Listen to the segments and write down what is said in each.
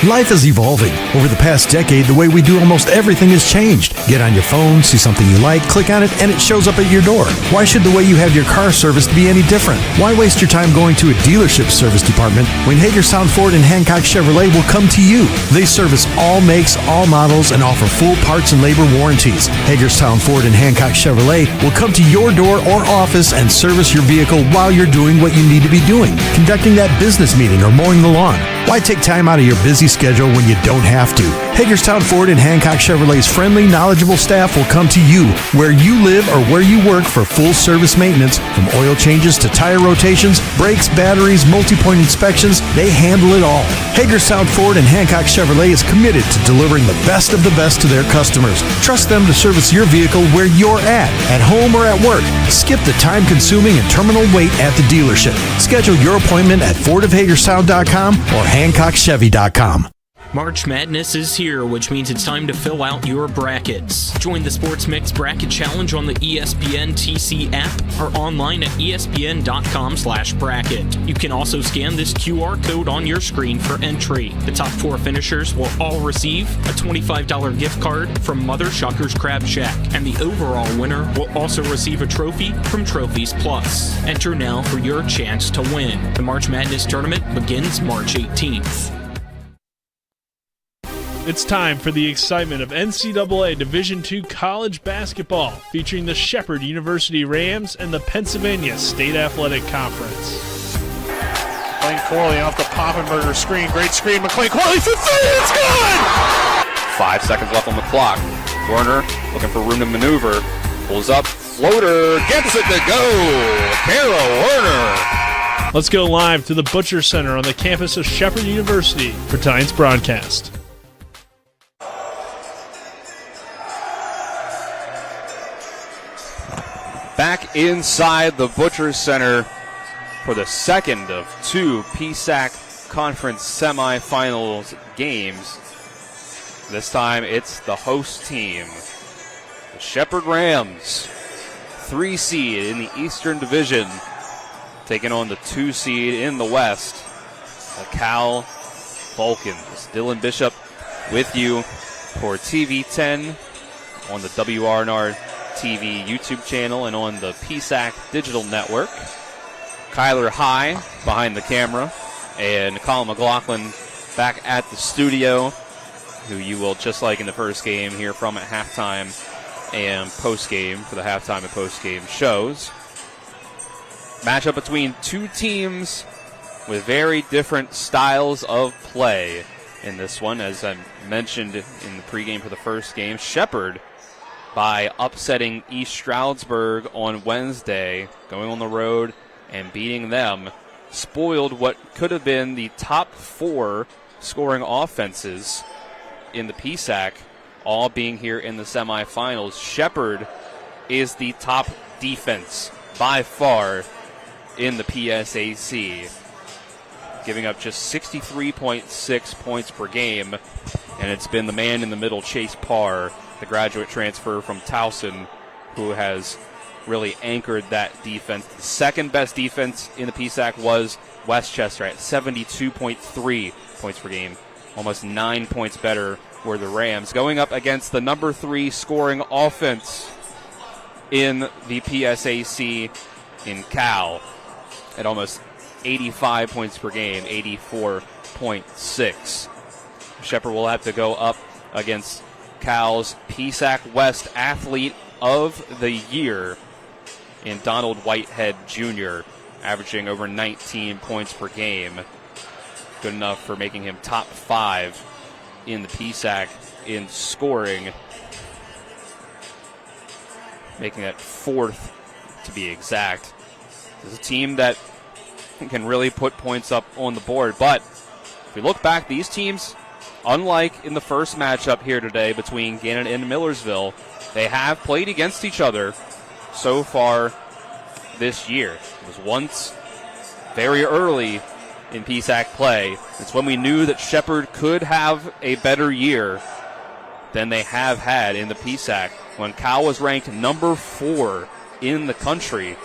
Life is evolving. Over the past decade, the way we do almost everything has changed. Get on your phone, see something you like, click on it, and it shows up at your door. Why should the way you have your car serviced be any different? Why waste your time going to a dealership service department when Hagerstown Ford and Hancock Chevrolet will come to you? They service all makes, all models, and offer full parts and labor warranties. Hagerstown Ford and Hancock Chevrolet will come to your door or office and service your vehicle while you're doing what you need to be doing, conducting that business meeting or mowing the lawn. Why take time out of your busy schedule when you don't have to? Hagerstown Ford and Hancock Chevrolet's friendly, knowledgeable staff will come to you where you live or where you work for full service maintenance, from oil changes to tire rotations, brakes, batteries, multi-point inspections. They handle it all. Hagerstown Ford and Hancock Chevrolet is committed to delivering the best of the best to their customers. Trust them to service your vehicle where you're at home or at work. Skip the time-consuming and terminal wait at the dealership. Schedule your appointment at fordofhagerstown.com or HancockChevy.com. March Madness is here, which means it's time to fill out your brackets. Join the Sports Mix Bracket Challenge on the ESPN TC app or online at espn.com/bracket. You can also scan this QR code on your screen for entry. The top 4 finishers will all receive a $25 gift card from Mother Shucker's Crab Shack, and the overall winner will also receive a trophy from Trophies Plus. Enter now for your chance to win. The March Madness tournament begins March 18th. It's time for the excitement of NCAA Division II college basketball, featuring the Shepherd University Rams and the Pennsylvania State Athletic Conference. Playing Corley off the Poppenberger screen. Great screen. McLean Corley for 3. It's good! 5 seconds left on the clock. Werner looking for room to maneuver. Pulls up. Floater. Gets it to go. Kara Werner. Let's go live to the Butcher Center on the campus of Shepherd University for tonight's broadcast. Back inside the Butcher Center for the second of 2 PSAC Conference semifinals games. This time it's the host team, the Shepherd Rams, 3 seed in the Eastern Division, taking on the 2 seed in the West, the Cal Vulcans. Dylan Bishop with you for TV 10 on the WRNR TV YouTube channel and on the PSAC digital network. Kyler High behind the camera, and Colin McLaughlin back at the studio, who you will, just like in the first game, hear from at halftime and postgame for the halftime and postgame shows. Matchup between 2 teams with very different styles of play in this one. As I mentioned in the pregame for the first game, Shepherd, by upsetting East Stroudsburg on Wednesday, going on the road and beating them, spoiled what could have been the top 4 scoring offenses in the PSAC, all being here in the semifinals. Shepherd is the top defense by far in the PSAC, giving up just 63.6 points per game, and it's been the man in the middle, Chase Parr, the graduate transfer from Towson, who has really anchored that defense. The second best defense in the PSAC was Westchester at 72.3 points per game. Almost 9 points better were the Rams, going up against the number 3 scoring offense in the PSAC in Cal at almost 85 points per game, 84.6. Shepherd will have to go up against Cal's PSAC West Athlete of the Year in Donald Whitehead Jr., averaging over 19 points per game. Good enough for making him top 5 in the PSAC in scoring, making it 4th to be exact. This is a team that can really put points up on the board, but if we look back, these teams, unlike in the first matchup here today between Gannon and Millersville, they have played against each other so far this year. It was once very early in PSAC play. It's when we knew that Shepherd could have a better year than they have had in the PSAC. When Cal was ranked number 4 in the country,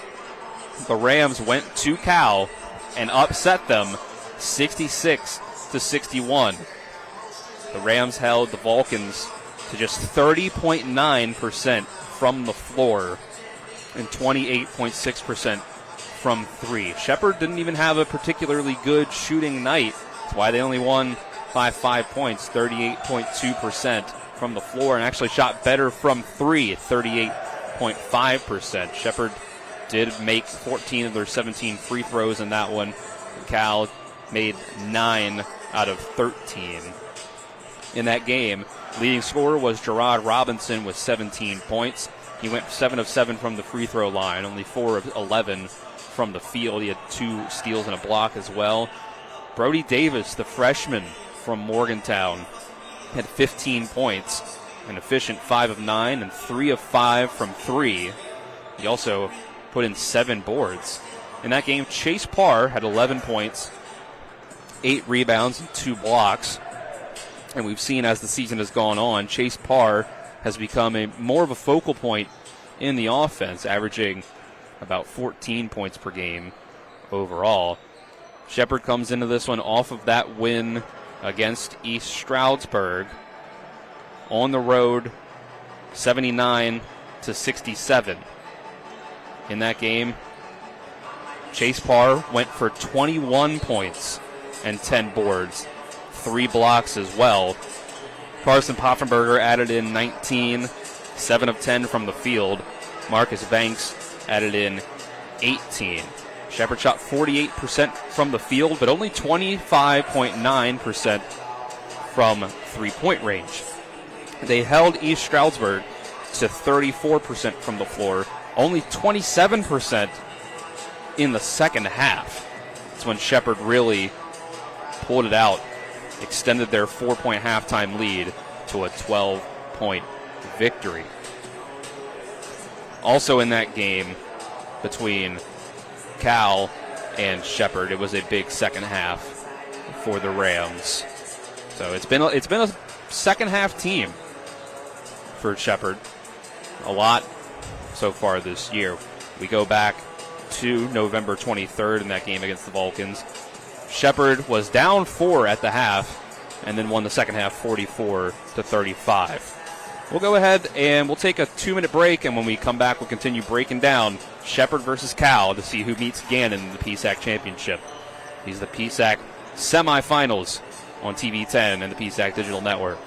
the Rams went to Cal and upset them 66-61. The Rams held the Vulcans to just 30.9% from the floor and 28.6% from three. Shepherd didn't even have a particularly good shooting night. That's why they only won by 5 points, 38.2% from the floor, and actually shot better from three at 38.5%. Shepherd did make 14 of their 17 free throws in that one. Cal made 9 out of 13. In that game, leading scorer was Gerard Robinson with 17 points. He went 7 of 7 from the free throw line, only 4 of 11 from the field. He had 2 steals and a block as well. Brody Davis, the freshman from Morgantown, had 15 points, an efficient 5 of 9 and 3 of 5 from 3. He also put in 7 boards. In that game, Chase Parr had 11 points, 8 rebounds, and 2 blocks. And we've seen as the season has gone on, Chase Parr has become more of a focal point in the offense, averaging about 14 points per game overall. Shepherd comes into this one off of that win against East Stroudsburg on the road, 79-67. In that game, Chase Parr went for 21 points and 10 boards, 3 blocks as well. Carson Poffenberger added in 19, 7 of 10 from the field. Marcus Banks added in 18. Shepherd shot 48% from the field, but only 25.9% from three-point range. They held East Stroudsburg to 34% from the floor, only 27% in the second half. That's when Shepherd really pulled it out, extended their 4-point halftime lead to a 12-point victory. Also in that game between Cal and Shepherd, it was a big second half for the Rams. So it's been a second half team for Shepherd. A lot so far this year. We go back to November 23rd in that game against the Vulcans. Shepherd was down 4 at the half and then won the second half 44-35. We'll go ahead and we'll take a 2-minute break, and when we come back, we'll continue breaking down Shepherd versus Cal to see who meets Gannon in the PSAC championship. These are the PSAC semifinals on TV 10 and the PSAC Digital Network.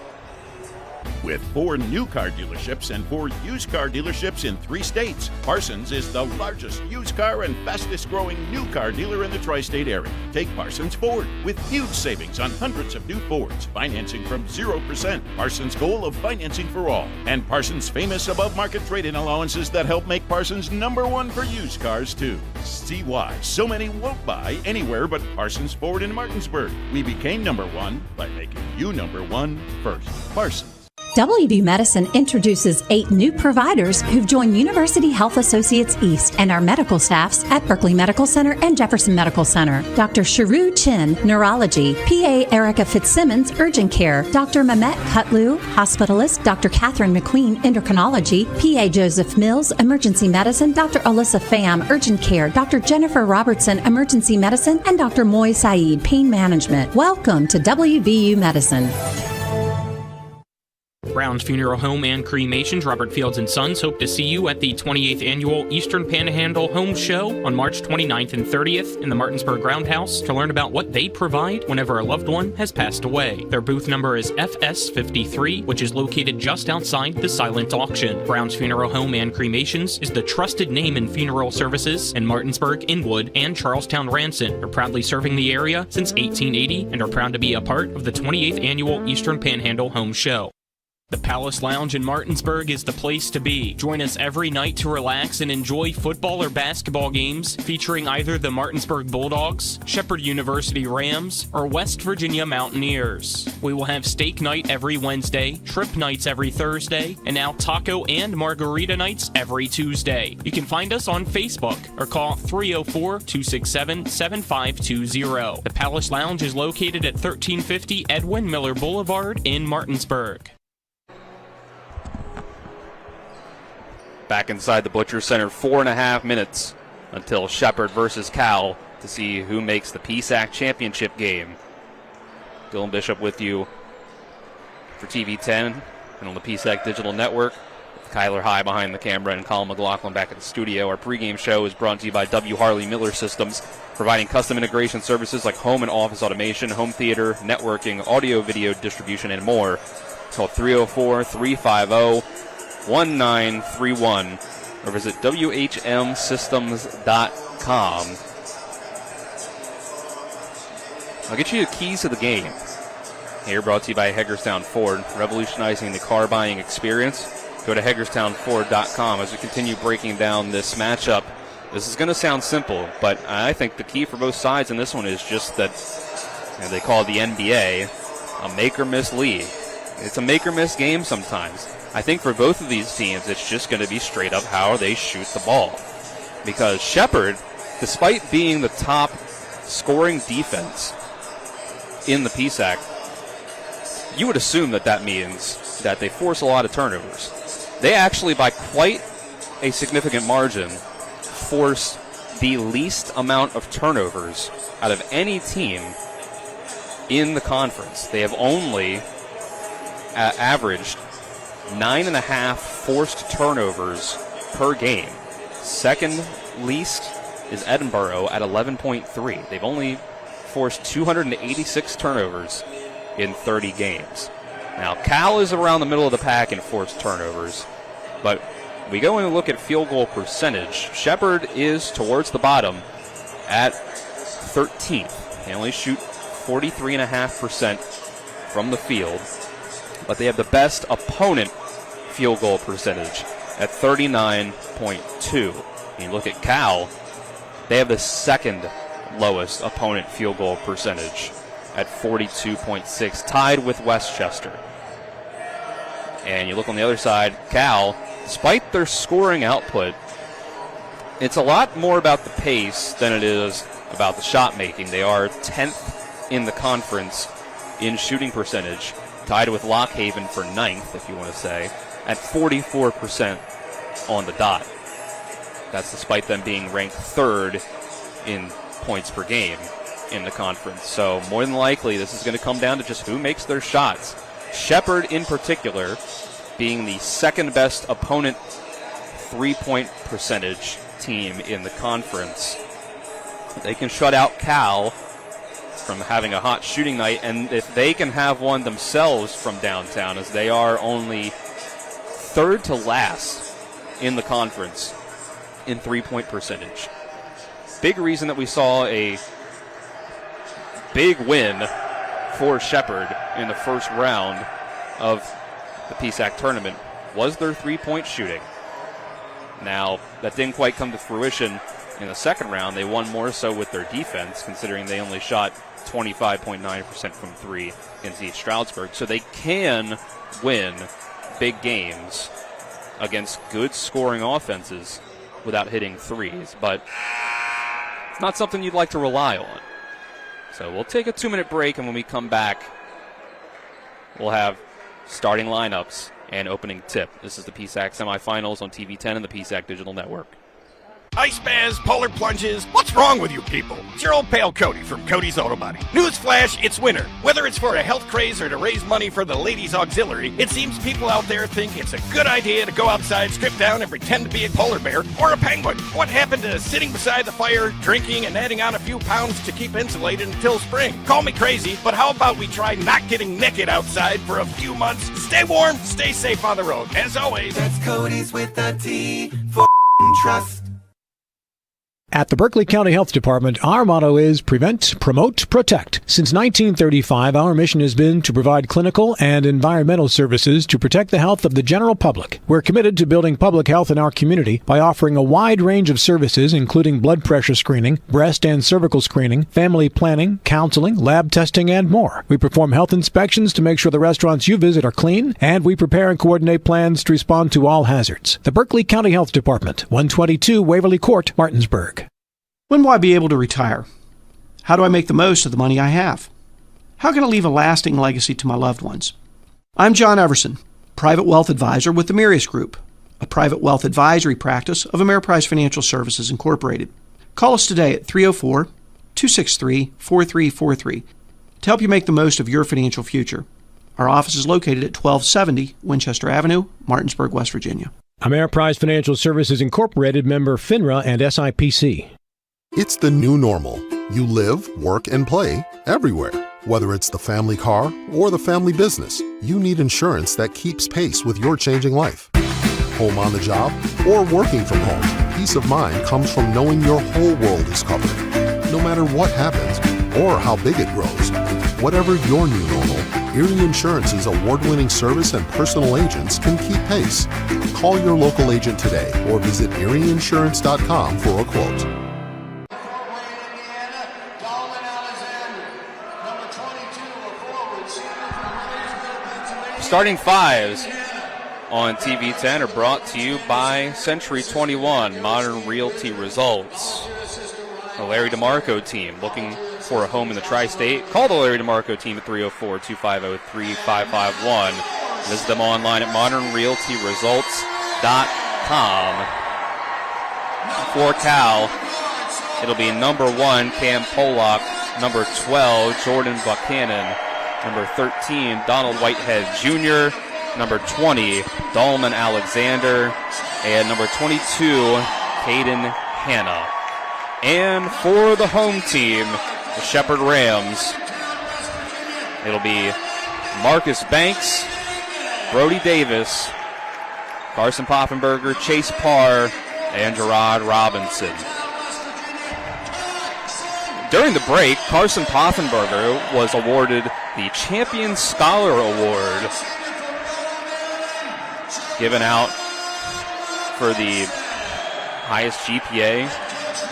With 4 new car dealerships and 4 used car dealerships in 3 states, Parsons is the largest used car and fastest growing new car dealer in the tri-state area. Take Parsons Ford with huge savings on hundreds of new Fords, financing from 0%. Parsons' goal of financing for all, and Parsons' famous above-market trade-in allowances that help make Parsons #1 for used cars too. See why so many won't buy anywhere but Parsons Ford in Martinsburg. We became #1 by making you #1 first. Parsons. WVU Medicine introduces 8 new providers who've joined University Health Associates East and our medical staffs at Berkeley Medical Center and Jefferson Medical Center. Dr. Sharu Chin, Neurology. PA Erica Fitzsimmons, Urgent Care. Dr. Mehmet Kutlu, Hospitalist. Dr. Catherine McQueen, Endocrinology. PA Joseph Mills, Emergency Medicine. Dr. Alyssa Pham, Urgent Care. Dr. Jennifer Robertson, Emergency Medicine. And Dr. Moy Saeed, Pain Management. Welcome to WVU Medicine. Brown's Funeral Home and Cremations, Robert Fields & Sons, hope to see you at the 28th Annual Eastern Panhandle Home Show on March 29th and 30th in the Martinsburg Roundhouse to learn about what they provide whenever a loved one has passed away. Their booth number is FS53, which is located just outside the silent auction. Brown's Funeral Home and Cremations is the trusted name in funeral services in Martinsburg, Inwood, and Charlestown Ranson. They're proudly serving the area since 1880 and are proud to be a part of the 28th Annual Eastern Panhandle Home Show. The Palace Lounge in Martinsburg is the place to be. Join us every night to relax and enjoy football or basketball games featuring either the Martinsburg Bulldogs, Shepherd University Rams, or West Virginia Mountaineers. We will have steak night every Wednesday, trip nights every Thursday, and now taco and margarita nights every Tuesday. You can find us on Facebook or call 304-267-7520. The Palace Lounge is located at 1350 Edwin Miller Boulevard in Martinsburg. Back inside the Butcher Center, 4.5 minutes until Shepherd versus Cal to see who makes the PSAC championship game. Dylan Bishop with you for TV 10 and on the PSAC Digital Network. Kyler High behind the camera and Colin McLaughlin back at the studio. Our pregame show is brought to you by W. Harley Miller Systems, providing custom integration services like home and office automation, home theater, networking, audio, video distribution, and more. Call 304-350-1931 or visit WHMsystems.com. I'll get you the keys to the game. Here brought to you by Hagerstown Ford, revolutionizing the car buying experience. Go to HagerstownFord.com as we continue breaking down this matchup. This is going to sound simple, but I think the key for both sides in this one is just that they call it the NBA a make-or-miss league. It's a make-or-miss game sometimes. I think for both of these teams, it's just going to be straight up how they shoot the ball. Because Shepherd, despite being the top scoring defense in the PSAC, you would assume that means that they force a lot of turnovers. They actually, by quite a significant margin, force the least amount of turnovers out of any team in the conference. They have only averaged 9.5 forced turnovers per game. Second least is Edinburgh at 11.3. They've only forced 286 turnovers in 30 games. Now, Cal is around the middle of the pack in forced turnovers, but we go and look at field goal percentage. Shepherd is towards the bottom at 13th. They only shoot 43.5% from the field, but they have the best opponent field goal percentage at 39.2. You look at Cal, they have the second lowest opponent field goal percentage at 42.6, tied with Westchester. And you look on the other side, Cal, despite their scoring output, it's a lot more about the pace than it is about the shot making. They are 10th in the conference in shooting percentage, tied with Lockhaven for 9th, if you want to say, at 44% on the dot. That's despite them being ranked 3rd in points per game in the conference. So more than likely, this is going to come down to just who makes their shots. Shepherd, in particular, being the second best opponent three-point percentage team in the conference. They can shut out Cal from having a hot shooting night, and if they can have one themselves from downtown, as they are only 3rd to last in the conference in three-point percentage. Big reason that we saw a big win for Shepherd in the first round of the PSAC tournament was their three-point shooting. Now, that didn't quite come to fruition in the second round. They won more so with their defense, considering they only shot 25.9% from three against East Stroudsburg. So they can win big games against good scoring offenses without hitting threes, but it's not something you'd like to rely on. So we'll take a 2-minute break, and when we come back, we'll have starting lineups and opening tip. This is the PSAC semifinals on TV 10 and the PSAC Digital Network. Ice baths, polar plunges. What's wrong with you people? It's your old pal Cody from Cody's Auto Body. Newsflash, it's winter. Whether it's for a health craze or to raise money for the ladies' auxiliary, it seems people out there think it's a good idea to go outside, strip down, and pretend to be a polar bear or a penguin. What happened to sitting beside the fire, drinking, and adding on a few pounds to keep insulated until spring? Call me crazy, but how about we try not getting naked outside for a few months? Stay warm, stay safe on the road. As always, that's Cody's with a T for trust. At the Berkeley County Health Department, our motto is prevent, promote, protect. Since 1935, our mission has been to provide clinical and environmental services to protect the health of the general public. We're committed to building public health in our community by offering a wide range of services, including blood pressure screening, breast and cervical screening, family planning, counseling, lab testing, and more. We perform health inspections to make sure the restaurants you visit are clean, and we prepare and coordinate plans to respond to all hazards. The Berkeley County Health Department, 122 Waverly Court, Martinsburg. When will I be able to retire? How do I make the most of the money I have? How can I leave a lasting legacy to my loved ones? I'm John Everson, Private Wealth Advisor with the Mirius Group, a private wealth advisory practice of Ameriprise Financial Services Incorporated. Call us today at 304-263-4343 to help you make the most of your financial future. Our office is located at 1270 Winchester Avenue, Martinsburg, West Virginia. Ameriprise Financial Services Incorporated, member FINRA and SIPC. It's the new normal. You live, work, and play everywhere. Whether it's the family car or the family business, you need insurance that keeps pace with your changing life. Home on the job or working from home, peace of mind comes from knowing your whole world is covered. No matter what happens or how big it grows, whatever your new normal, Erie Insurance's award-winning service and personal agents can keep pace. Call your local agent today or visit erieinsurance.com for a quote. Starting fives on TV 10 are brought to you by Century 21 Modern Realty Results. The Larry DeMarco team looking for a home in the tri-state. Call the Larry DeMarco team at 304-250-3551. Visit them online at modernrealtyresults.com. For Cal, it'll be number 1, Cam Pollock, number 12, Jordan Buchanan, number 13, Donald Whitehead Jr., number 20, Dahlman Alexander, and number 22, Caden Hanna. And for the home team, the Shepherd Rams, it'll be Marcus Banks, Brody Davis, Carson Poffenberger, Chase Parr, and Gerard Robinson. During the break, Carson Poffenberger was awarded the Champion Scholar Award, given out for the highest GPA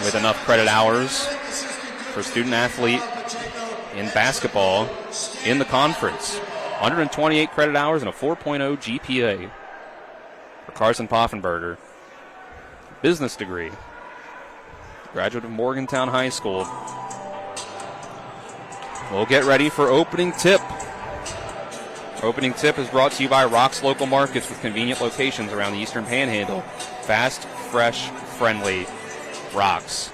with enough credit hours for student athlete in basketball in the conference. 128 credit hours and a 4.0 GPA for Carson Poffenberger. Business degree. Graduate of Morgantown High School. We'll get ready for opening tip. Opening tip is brought to you by Rock's Local Markets with convenient locations around the Eastern Panhandle. Fast, fresh, friendly Rock's.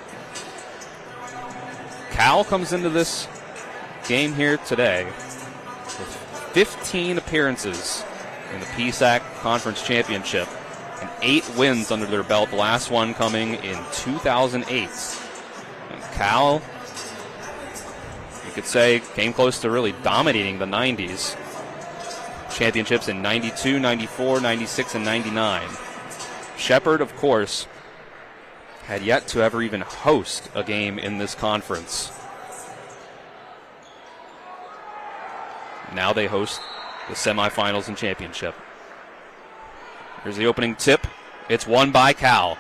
Cal comes into this game here today with 15 appearances in the PSAC Conference Championship and 8 wins under their belt, the last one coming in 2008. And Cal, you could say, came close to really dominating the 90s. Championships in 92, 94, 96, and 99. Shepherd, of course, had yet to ever even host a game in this conference. Now they host the semifinals and championship. Here's the opening tip. It's won by Cal.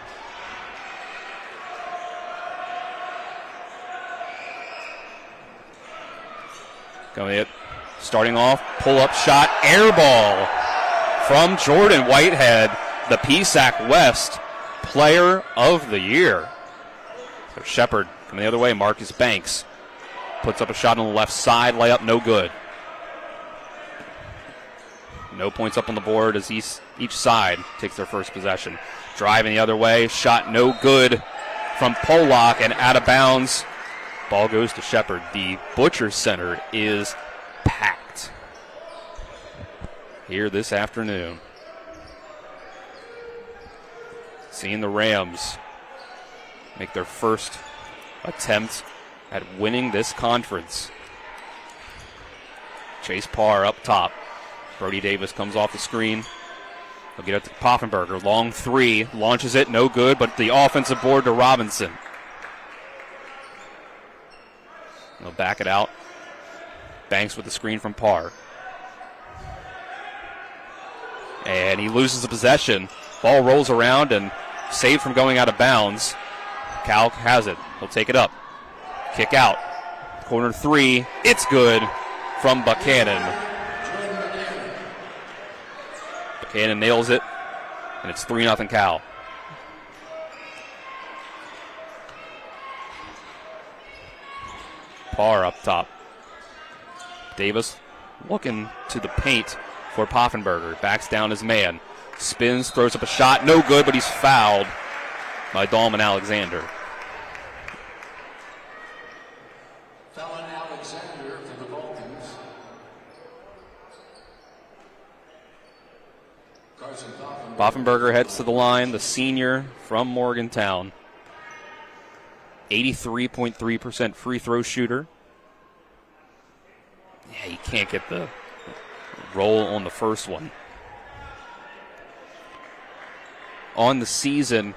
Coming in, starting off, pull-up shot, air ball from Jordan Whitehead, the PSAC West Player of the Year. So Shepherd coming the other way, Marcus Banks puts up a shot on the left side, layup no good. No points up on the board as each side takes their first possession. Driving the other way, shot no good from Pollock and out of bounds. Ball goes to Shepherd. The Butcher Center is packed here this afternoon. Seeing the Rams make their first attempt at winning this conference. Chase Parr up top. Brody Davis comes off the screen. He'll get it to Poffenberger. Long three. Launches it. No good, but the offensive board to Robinson. He'll back it out. Banks with the screen from Parr. And he loses the possession. Ball rolls around and saved from going out of bounds. Cal has it. He'll take it up. Kick out. Corner three. It's good from Buchanan. Buchanan nails it, and it's 3-0 Cal. Parr up top. Davis looking to the paint for Poffenberger. Backs down his man. Spins, throws up a shot. No good, but he's fouled by Dahlman Alexander. Alexander for the Vulcans. Poffenberger heads to the line, the senior from Morgantown. 83.3% free throw shooter. Yeah, he can't get the roll on the first one. On the season,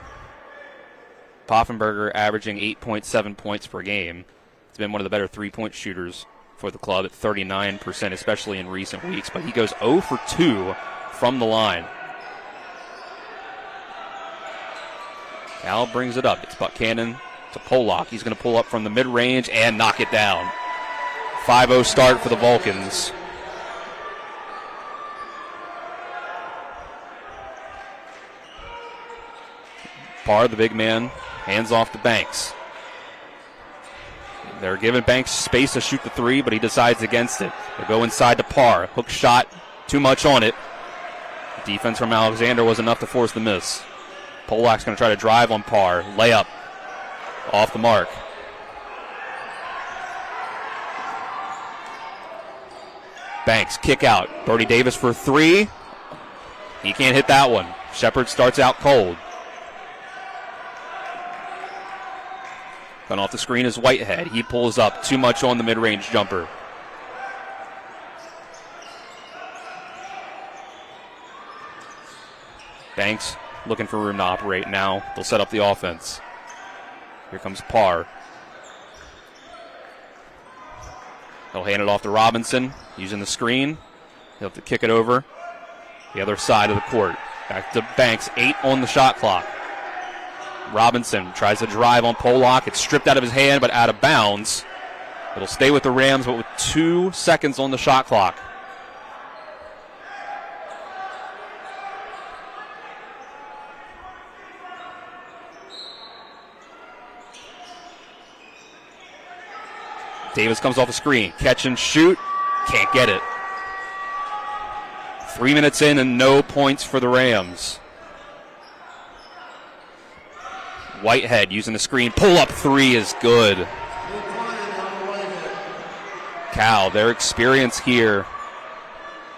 Poffenberger averaging 8.7 points per game. He's been one of the better three-point shooters for the club at 39%, especially in recent weeks. But he goes 0 for 2 from the line. Cal brings it up. It's Buchanan to Pollock. He's going to pull up from the mid-range and knock it down. 5-0 start for the Vulcans. Parr, the big man, hands off to Banks. They're giving Banks space to shoot the three, but he decides against it. They go inside to Parr. Hook shot, too much on it. Defense from Alexander was enough to force the miss. Pollock's going to try to drive on Parr. Layup off the mark. Banks, kick out. Brody Davis for three. He can't hit that one. Shepard starts out cold. Coming off the screen is Whitehead. He pulls up. Too much on the mid-range jumper. Banks looking for room to operate now. They'll set up the offense. Here comes Parr. He'll hand it off to Robinson, using the screen. He'll have to kick it over the other side of the court. Back to Banks, 8 on the shot clock. Robinson tries to drive on Pollock. It's stripped out of his hand, but out of bounds. It'll stay with the Rams, but with 2 seconds on the shot clock. Davis comes off the screen. Catch and shoot. Can't get it. 3 minutes in and no points for the Rams. Whitehead using the screen. Pull up three is good. Cal, their experience here,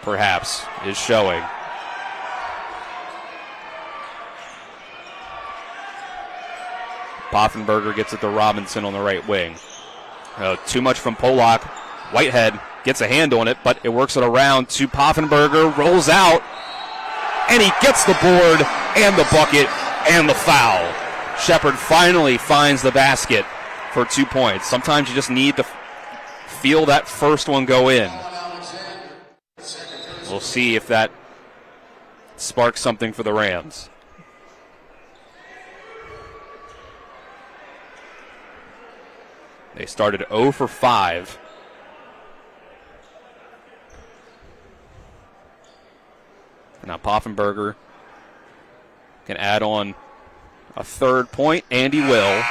perhaps, is showing. Poffenberger gets it to Robinson on the right wing. Too much from Pollock. Whitehead gets a hand on it, but it works it around to Poffenberger, rolls out, and he gets the board and the bucket and the foul. Shepard finally finds the basket for 2 points. Sometimes you just need to feel that first one go in. We'll see if that sparks something for the Rams. They started 0 for 5. Now Poffenberger can add on a third point, and he will.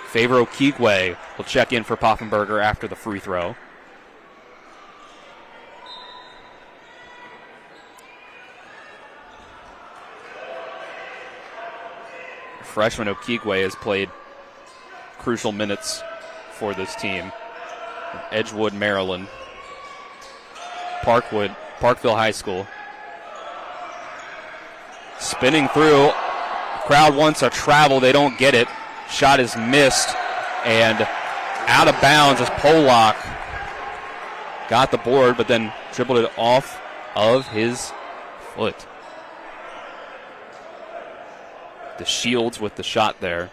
Favor Okigwe will check in for Poffenberger after the free throw. Freshman Okigwe has played crucial minutes for this team. Edgewood, Maryland. Parkville High School. Spinning through. Crowd wants a travel. They don't get it. Shot is missed. And out of bounds as Pollock got the board, but then dribbled it off of his foot. The Shields with the shot there.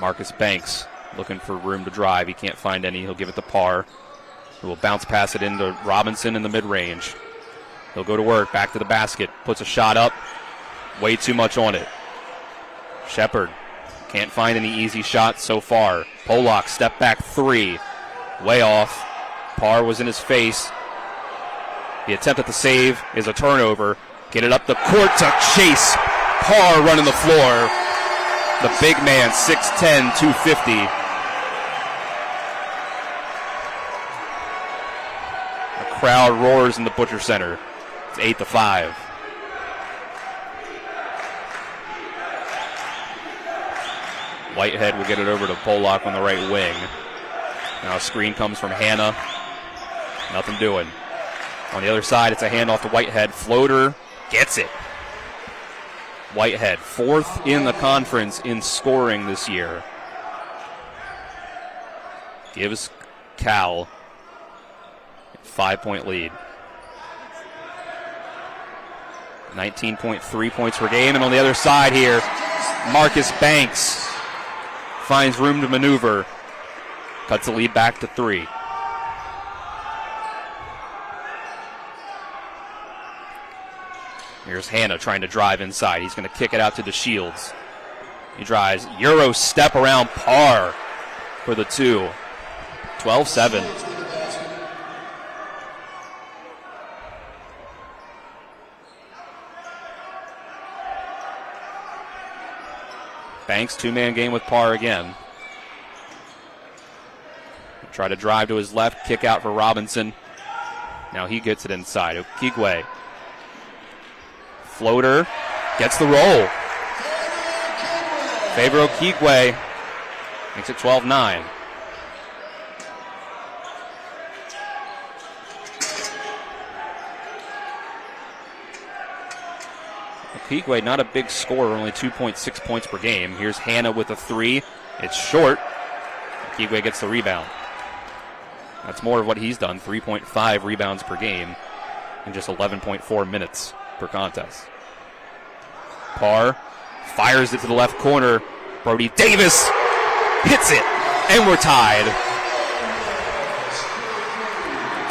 Marcus Banks looking for room to drive. He can't find any. He'll give it to Parr, who will bounce pass it into Robinson in the mid-range. He'll go to work, back to the basket, puts a shot up. Way too much on it. Shepard can't find any easy shots so far. Pollock, step back three. Way off. Parr was in his face. The attempt at the save is a turnover. Get it up the court to Chase. Parr running the floor. The big man, 6'10", 250. The crowd roars in the Butcher Center. It's 8-5. Whitehead will get it over to Pollock on the right wing. Now a screen comes from Hannah. Nothing doing. On the other side, it's a handoff to Whitehead. Floater gets it. Whitehead, 4th in the conference in scoring this year. Gives Cal a 5-point lead. 19.3 points per game. And on the other side here, Marcus Banks finds room to maneuver. Cuts the lead back to 3. Here's Hannah trying to drive inside. He's going to kick it out to DeShields. He drives. Euro step around Parr for the 2. 12-7. Banks, 2-man game with Parr again. Try to drive to his left, kick out for Robinson. Now he gets it inside. Okigwe. Floater gets the roll. Favor Okigwe makes it 12-9. Okigwe, not a big scorer, only 2.6 points per game. Here's Hannah with a 3. It's short. Okigwe gets the rebound. That's more of what he's done, 3.5 rebounds per game in just 11.4 minutes per contest. Parr fires it to the left corner. Brody Davis hits it, and we're tied.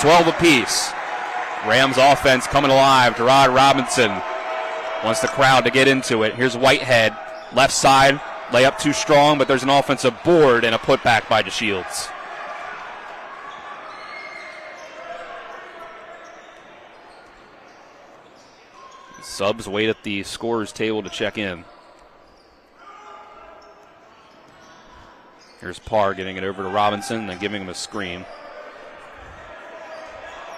12 apiece. Rams offense coming alive. Gerard Robinson wants the crowd to get into it. Here's Whitehead, left side, layup too strong, but there's an offensive board and a putback by DeShields. Subs wait at the scorer's table to check in. Here's Parr giving it over to Robinson, then giving him a screen.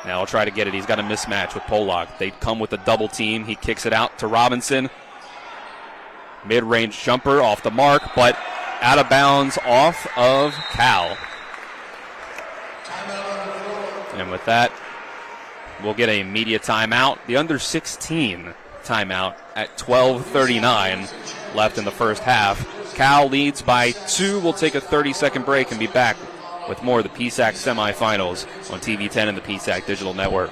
Now he'll try to get it. He's got a mismatch with Pollock. They come with a double team. He kicks it out to Robinson. Mid-range jumper off the mark, but out of bounds off of Cal. And with that, we'll get a media timeout. The under 16 timeout at 12:39 left in the first half. Cal leads by 2. We'll take a 30-second break and be back with more of the PSAC semifinals on TV 10 and the PSAC Digital Network.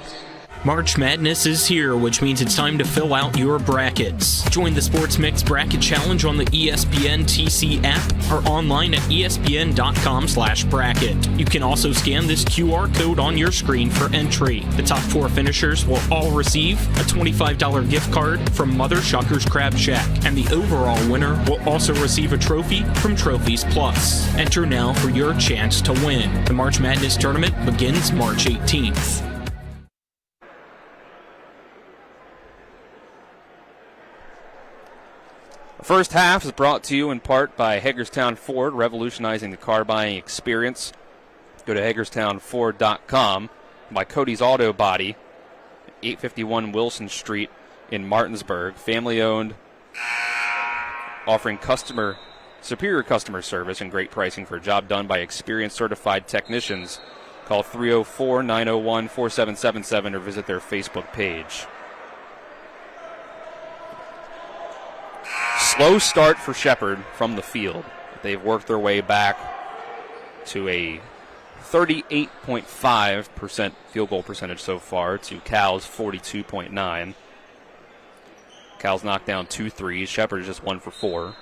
March Madness is here, which means it's time to fill out your brackets. Join the Sports Mix Bracket Challenge on the ESPN TC app or online at espn.com/bracket. You can also scan this QR code on your screen for entry. The top 4 finishers will all receive a $25 gift card from Mother Shucker's Crab Shack, and the overall winner will also receive a trophy from Trophies Plus. Enter now for your chance to win. The March Madness tournament begins March 18th. The first half is brought to you in part by Hagerstown Ford, revolutionizing the car buying experience. Go to HagerstownFord.com. By Cody's Auto Body, 851 Wilson Street in Martinsburg. Family owned, offering superior customer service and great pricing for a job done by experienced certified technicians. Call 304-901-4777 or visit their Facebook page. Slow start for Shepherd from the field. They've worked their way back to a 38.5% field goal percentage so far to Cal's 42.9. Cal's knocked down 2 threes. Shepherd is just 1 for 4.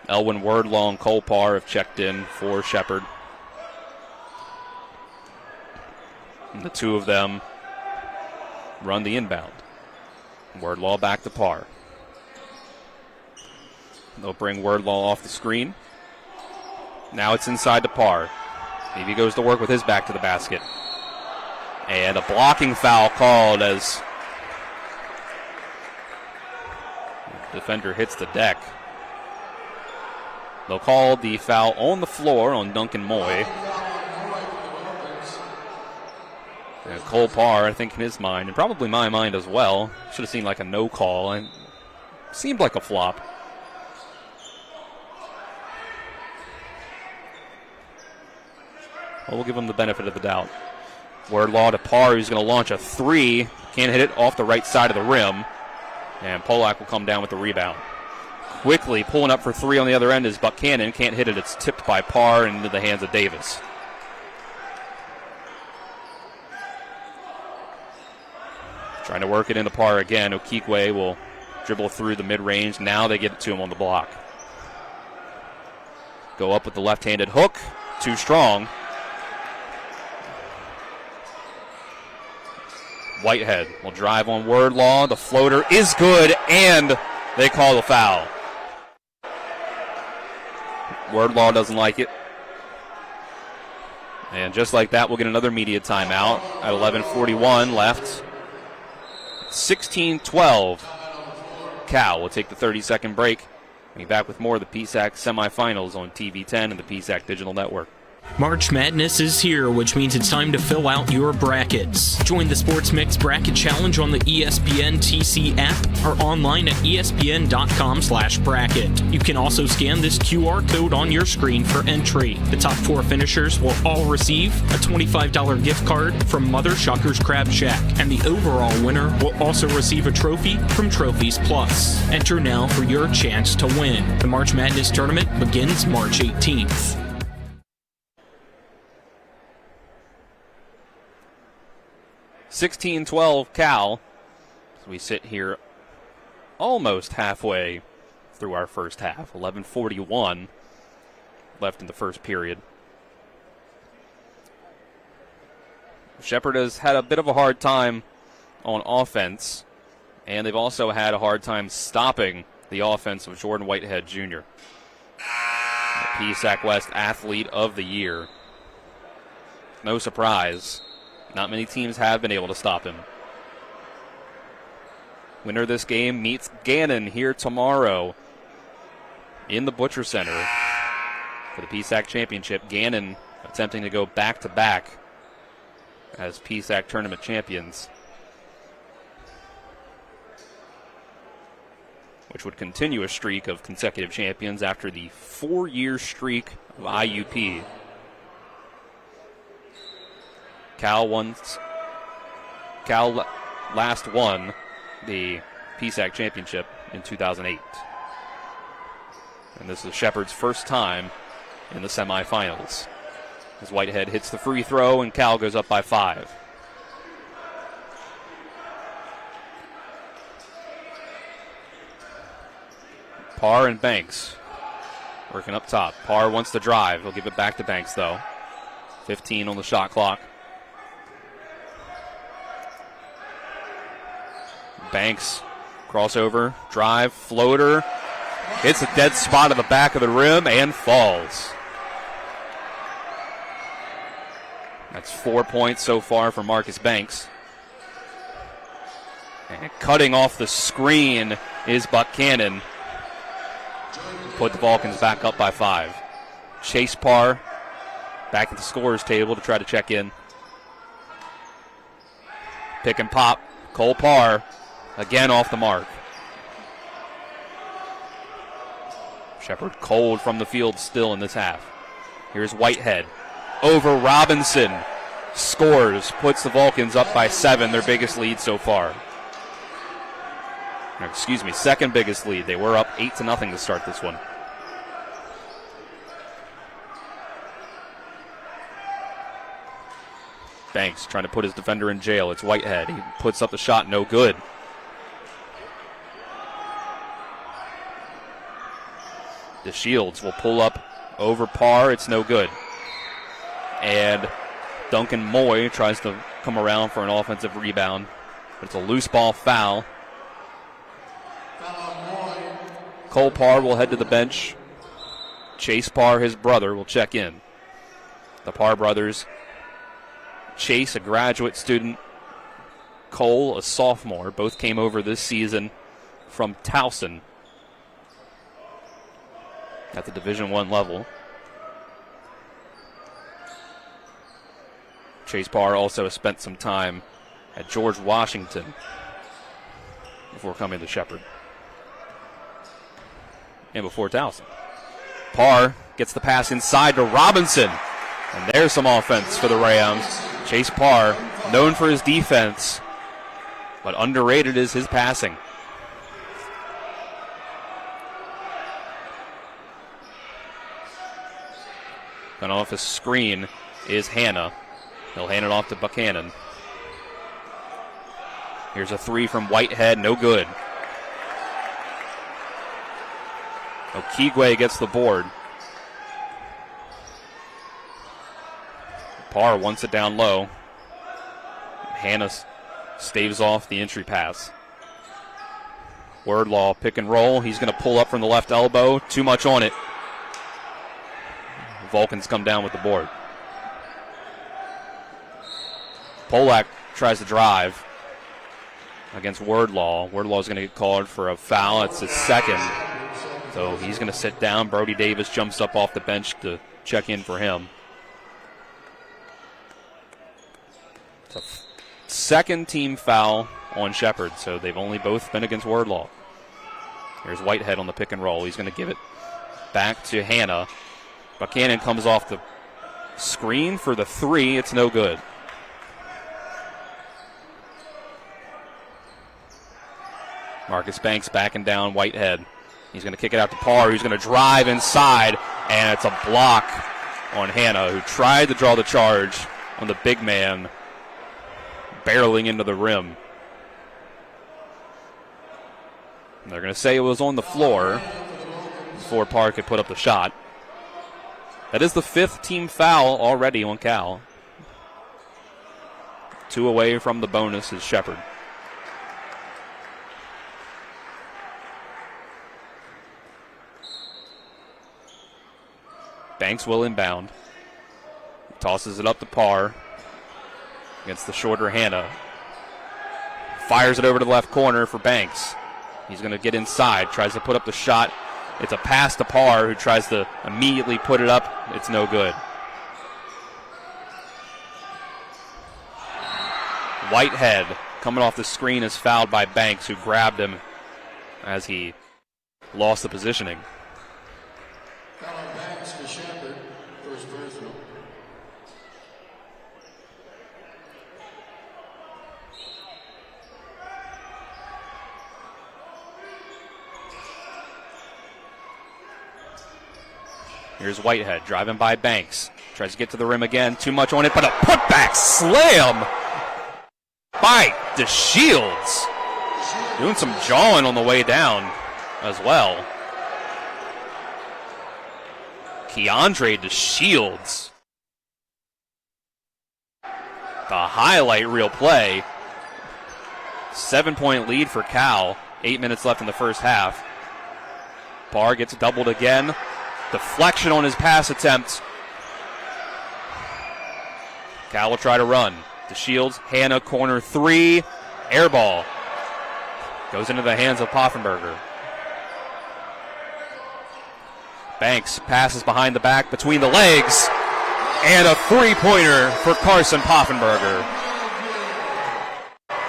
Elwin Wordlaw and Cole Parr have checked in for Shepherd. And the two of them run the inbound. Wordlaw back to Parr. They'll bring Wordlaw off the screen. Now it's inside to Parr. Maybe goes to work with his back to the basket. And a blocking foul called as the defender hits the deck. They'll call the foul on the floor on Duncan Moy. And Cole Parr, I think in his mind, and probably my mind as well, should have seemed like a no call and seemed like a flop. Well, we'll give him the benefit of the doubt. Wordlaw to Parr, who's going to launch a three. Can't hit it off the right side of the rim. And Polak will come down with the rebound. Quickly pulling up for three on the other end is Buchanan. Can't hit it. It's tipped by Parr and into the hands of Davis. Trying to work it into Parr again. Okikwe will dribble through the mid-range. Now they get it to him on the block. Go up with the left-handed hook. Too strong. Whitehead will drive on Wordlaw. The floater is good, and they call the foul. Wordlaw doesn't like it. And just like that, we'll get another media timeout at 11:41 left. 16-12. Cal will take the 30-second break. We'll be back with more of the PSAC semifinals on TV 10 and the PSAC Digital Network. March Madness is here, which means it's time to fill out your brackets. Join the Sports Mix Bracket Challenge on the ESPN TC app or online at espn.com/bracket. You can also scan this QR code on your screen for entry. The top four finishers will all receive a $25 gift card from Mother Shucker's Crab Shack, and the overall winner will also receive a trophy from Trophies Plus. Enter now for your chance to win. The March Madness tournament begins March 18th. 16-12 Cal. So we sit here almost halfway through our first half. 11:41 left in the first period. Shepherd has had a bit of a hard time on offense, and they've also had a hard time stopping the offense of Jordan Whitehead Jr., the PSAC West Athlete of the Year. No surprise. Not many teams have been able to stop him. Winner of this game meets Gannon here tomorrow in the Butcher Center for the PSAC Championship. Gannon attempting to go back-to-back as PSAC tournament champions, which would continue a streak of consecutive champions after the 4-year streak of IUP. Cal last won the PSAC championship in 2008. And this is Shepherd's first time in the semifinals. As Whitehead hits the free throw and Cal goes up by 5. Parr and Banks working up top. Parr wants to drive. He'll give it back to Banks, though. 15 on the shot clock. Banks, crossover, drive, floater, hits a dead spot at the back of the rim and falls. That's 4 points so far for Marcus Banks. And cutting off the screen is Buchanan. Put the Vulcans back up by 5. Chase Parr back at the scorer's table to try to check in. Pick and pop. Cole Parr. Again off the mark. Shepherd cold from the field still in this half. Here's Whitehead. Over Robinson. Scores. Puts the Vulcans up by 7. Their biggest lead so far. Excuse me, second biggest lead. They were up 8-0 to start this one. Banks trying to put his defender in jail. It's Whitehead. He puts up the shot. No good. DeShields will pull up over Parr. It's no good. And Duncan Moy tries to come around for an offensive rebound. But it's a loose ball foul. Cole Parr will head to the bench. Chase Parr, his brother, will check in. The Parr brothers. Chase, a graduate student. Cole, a sophomore. Both came over this season from Towson at the Division I level. Chase Parr also spent some time at George Washington before coming to Shepherd. And before Towson. Parr gets the pass inside to Robinson. And there's some offense for the Rams. Chase Parr, known for his defense, but underrated is his passing. Going off his screen is Hanna. He'll hand it off to Buchanan. Here's a three from Whitehead, no good. Okigwe gets the board. Parr wants it down low. Hanna staves off the entry pass. Wordlaw pick and roll. He's going to pull up from the left elbow. Too much on it. Vulcans come down with the board. Polak tries to drive against Wordlaw. Wordlaw is going to get called for a foul. It's his second. So he's going to sit down. Brody Davis jumps up off the bench to check in for him. It's a second team foul on Shepherd, so they've only both been against Wordlaw. Here's Whitehead on the pick and roll. He's going to give it back to Hanna. Buchanan comes off the screen for the three. It's no good. Marcus Banks backing down Whitehead. He's going to kick it out to Parr, who's going to drive inside, and it's a block on Hanna, who tried to draw the charge on the big man, barreling into the rim. And they're going to say it was on the floor before Parr could put up the shot. That is the fifth team foul already on Cal. 2 away from the bonus is Shepherd. Banks will inbound. Tosses it up to Parr against the shorter Hanna. Fires it over to the left corner for Banks. He's going to get inside, tries to put up the shot. It's a pass to Parr, who tries to immediately put it up. It's no good. Whitehead coming off the screen is fouled by Banks, who grabbed him as he lost the positioning. Here's Whitehead driving by Banks. Tries to get to the rim again. Too much on it, but a putback slam by DeShields. Doing some jawing on the way down as well. Keandre DeShields. The highlight reel play. 7-point lead for Cal. 8 minutes left in the first half. Parr gets doubled again. Deflection on his pass attempt. Cal will try to run. DeShields, Hanna, corner three. Air ball. Goes into the hands of Poffenberger. Banks passes behind the back, between the legs. And a three-pointer for Carson Poffenberger.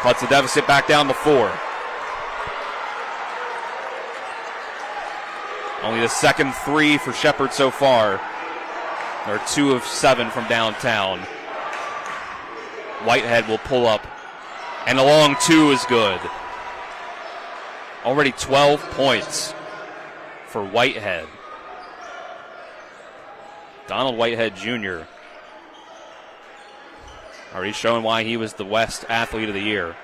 Cuts the deficit back down to 4. Only the second three for Shepherd so far. They're 2 of 7 from downtown. Whitehead will pull up. And a long 2 is good. Already 12 points for Whitehead. Donald Whitehead Jr. already showing why he was the West Athlete of the Year.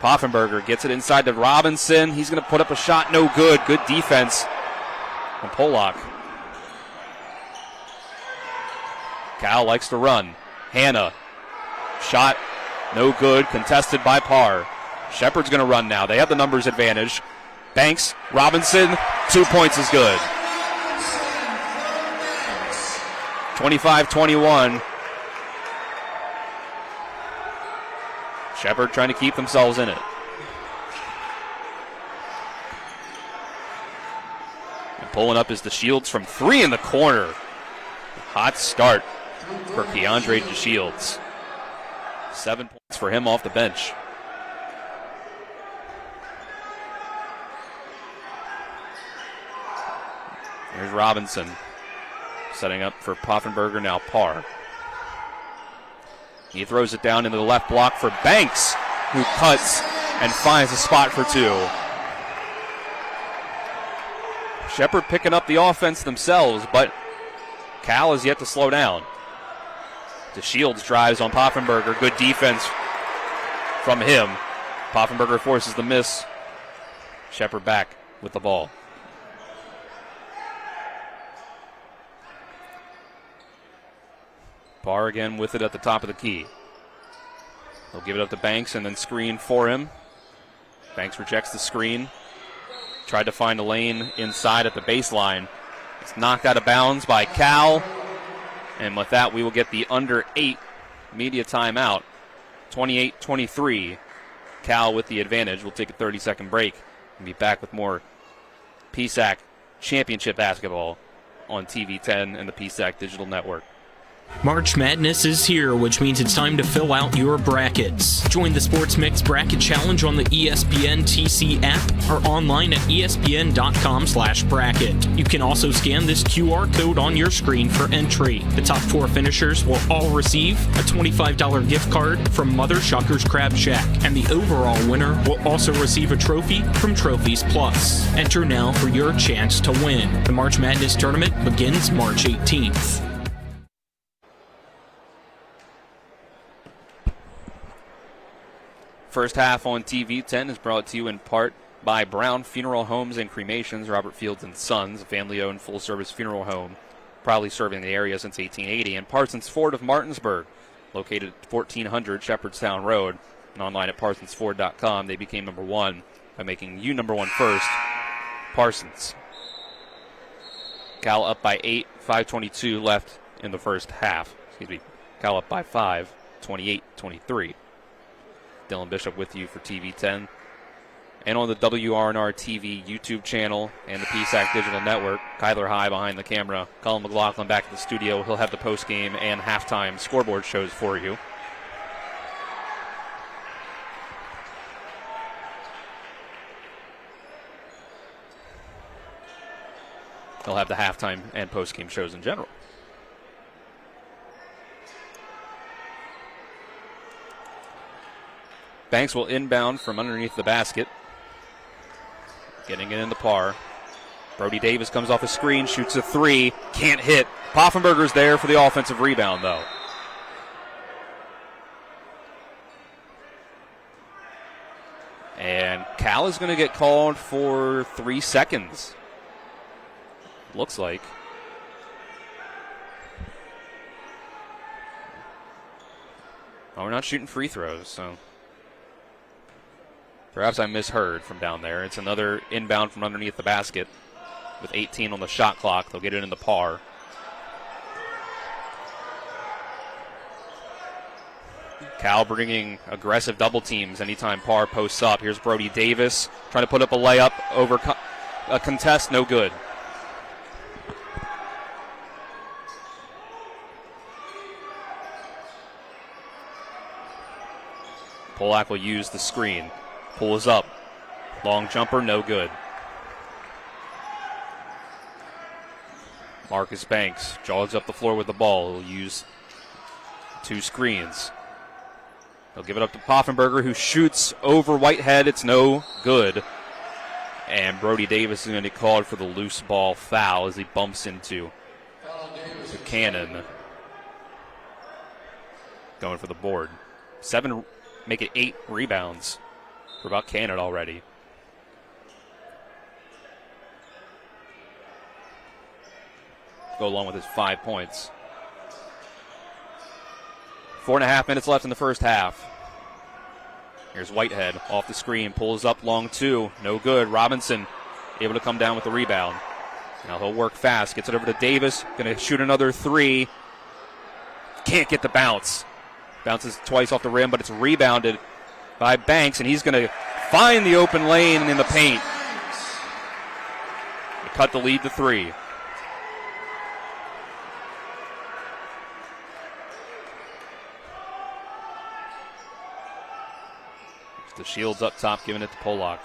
Poffenberger gets it inside to Robinson. He's going to put up a shot. No good. Good defense from Polak. Cal likes to run. Hanna. Shot. No good. Contested by Parr. Shepherd's going to run now. They have the numbers advantage. Banks. Robinson. 2 points is good. 25-21. Shepherd trying to keep themselves in it. And pulling up is DeShields from 3 in the corner. Hot start for Keandre DeShields. 7 points for him off the bench. Here's Robinson. Setting up for Poffenberger, now Parr. He throws it down into the left block for Banks, who cuts and finds a spot for two. Shepherd picking up the offense themselves, but Cal is yet to slow down. DeShields drives on Poffenberger. Good defense from him. Poffenberger forces the miss. Shepherd back with the ball. Parr again with it at the top of the key. He'll give it up to Banks and then screen for him. Banks rejects the screen. Tried to find a lane inside at the baseline. It's knocked out of bounds by Cal. And with that, we will get the under 8 media timeout. 28-23. Cal with the advantage. We'll take a 30-second break and be back with more PSAC championship basketball on TV 10 and the PSAC digital network. March Madness is here, which means it's time to fill out your brackets. Join the Sports Mix Bracket Challenge on the ESPN TC app or online at espn.com/bracket. You can also scan this QR code on your screen for entry. The top 4 finishers will all receive a $25 gift card from Mother Shucker's Crab Shack, and the overall winner will also receive a trophy from Trophies Plus. Enter now for your chance to win. The March Madness tournament begins March 18th. First half on TV 10 is brought to you in part by Brown Funeral Homes and Cremations, Robert Fields & Sons, a family-owned full-service funeral home, proudly serving the area since 1880, and Parsons Ford of Martinsburg, located at 1400 Shepherdstown Road, and online at parsonsford.com. They became number 1 by making you number 1 first. Parsons. Cal up by 8, 5:22 left in the first half. Cal up by 5, 28-23. Dylan Bishop with you for TV 10 and on the WRNR TV YouTube channel and the PSAC digital network. Kyler High behind the camera. Colin McLaughlin back at the studio. He'll have the postgame and halftime scoreboard shows for you. He'll have the halftime and postgame shows in general. Banks will inbound from underneath the basket. Getting it into Parr. Brody Davis comes off a screen, shoots a 3, can't hit. Poffenberger's there for the offensive rebound, though. And Cal is going to get called for 3 seconds. Looks like. Oh, we're not shooting free throws, so perhaps I misheard from down there. It's another inbound from underneath the basket with 18 on the shot clock. They'll get it into Parr. Cal bringing aggressive double teams anytime Parr posts up. Here's Brody Davis trying to put up a layup over a contest. No good. Polak will use the screen. Pulls up. Long jumper, no good. Marcus Banks jogs up the floor with the ball. He'll use 2 screens. He'll give it up to Poffenberger, who shoots over Whitehead. It's no good. And Brody Davis is going to be called for the loose ball foul as he bumps into the Cannon. Going for the board. 7, make it 8 rebounds for about Cannon already. Go along with his 5 points. 4.5 minutes left in the first half. Here's Whitehead off the screen, pulls up long 2, no good. Robinson able to come down with the rebound. Now he'll work fast, gets it over to Davis, going to shoot another 3. Can't get the bounce. Bounces twice off the rim, but it's rebounded by Banks, and he's going to find the open lane in the paint. They cut the lead to 3. The Shields up top, giving it to Polak.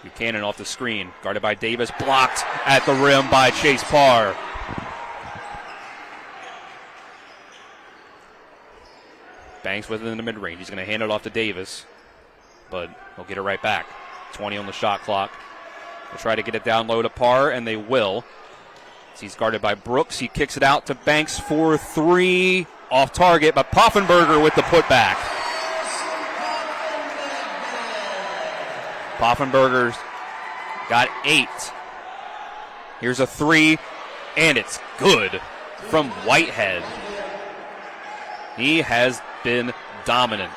Buchanan off the screen, guarded by Davis, blocked at the rim by Chase Parr. Banks with it in the mid-range. He's going to hand it off to Davis, but he'll get it right back. 20 on the shot clock. They'll try to get it down low to Parr, and they will. He's guarded by Brooks. He kicks it out to Banks for 3. Off target, but Poffenberger with the putback. Poffenberger's got 8. Here's a 3, and it's good from Whitehead. He has been dominant.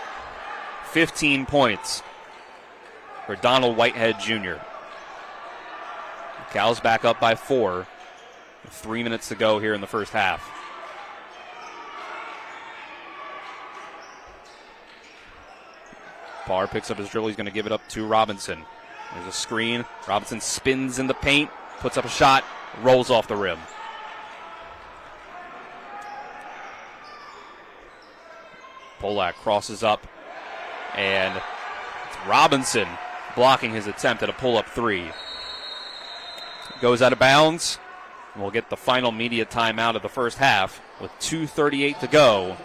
15 points for Donald Whitehead Jr. Cal's back up by 4. 3 minutes to go here in the first half. Parr picks up his dribble. He's going to give it up to Robinson. There's a screen. Robinson spins in the paint, puts up a shot, rolls off the rim. Polak crosses up, and it's Robinson blocking his attempt at a pull-up 3. Goes out of bounds. We'll get the final media timeout of the first half with 2:38 to go.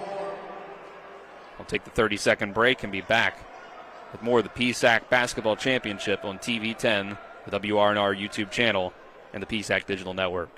We'll take the 30-second break and be back with more of the PSAC Basketball Championship on TV 10, the WRNR YouTube channel, and the PSAC Digital Network.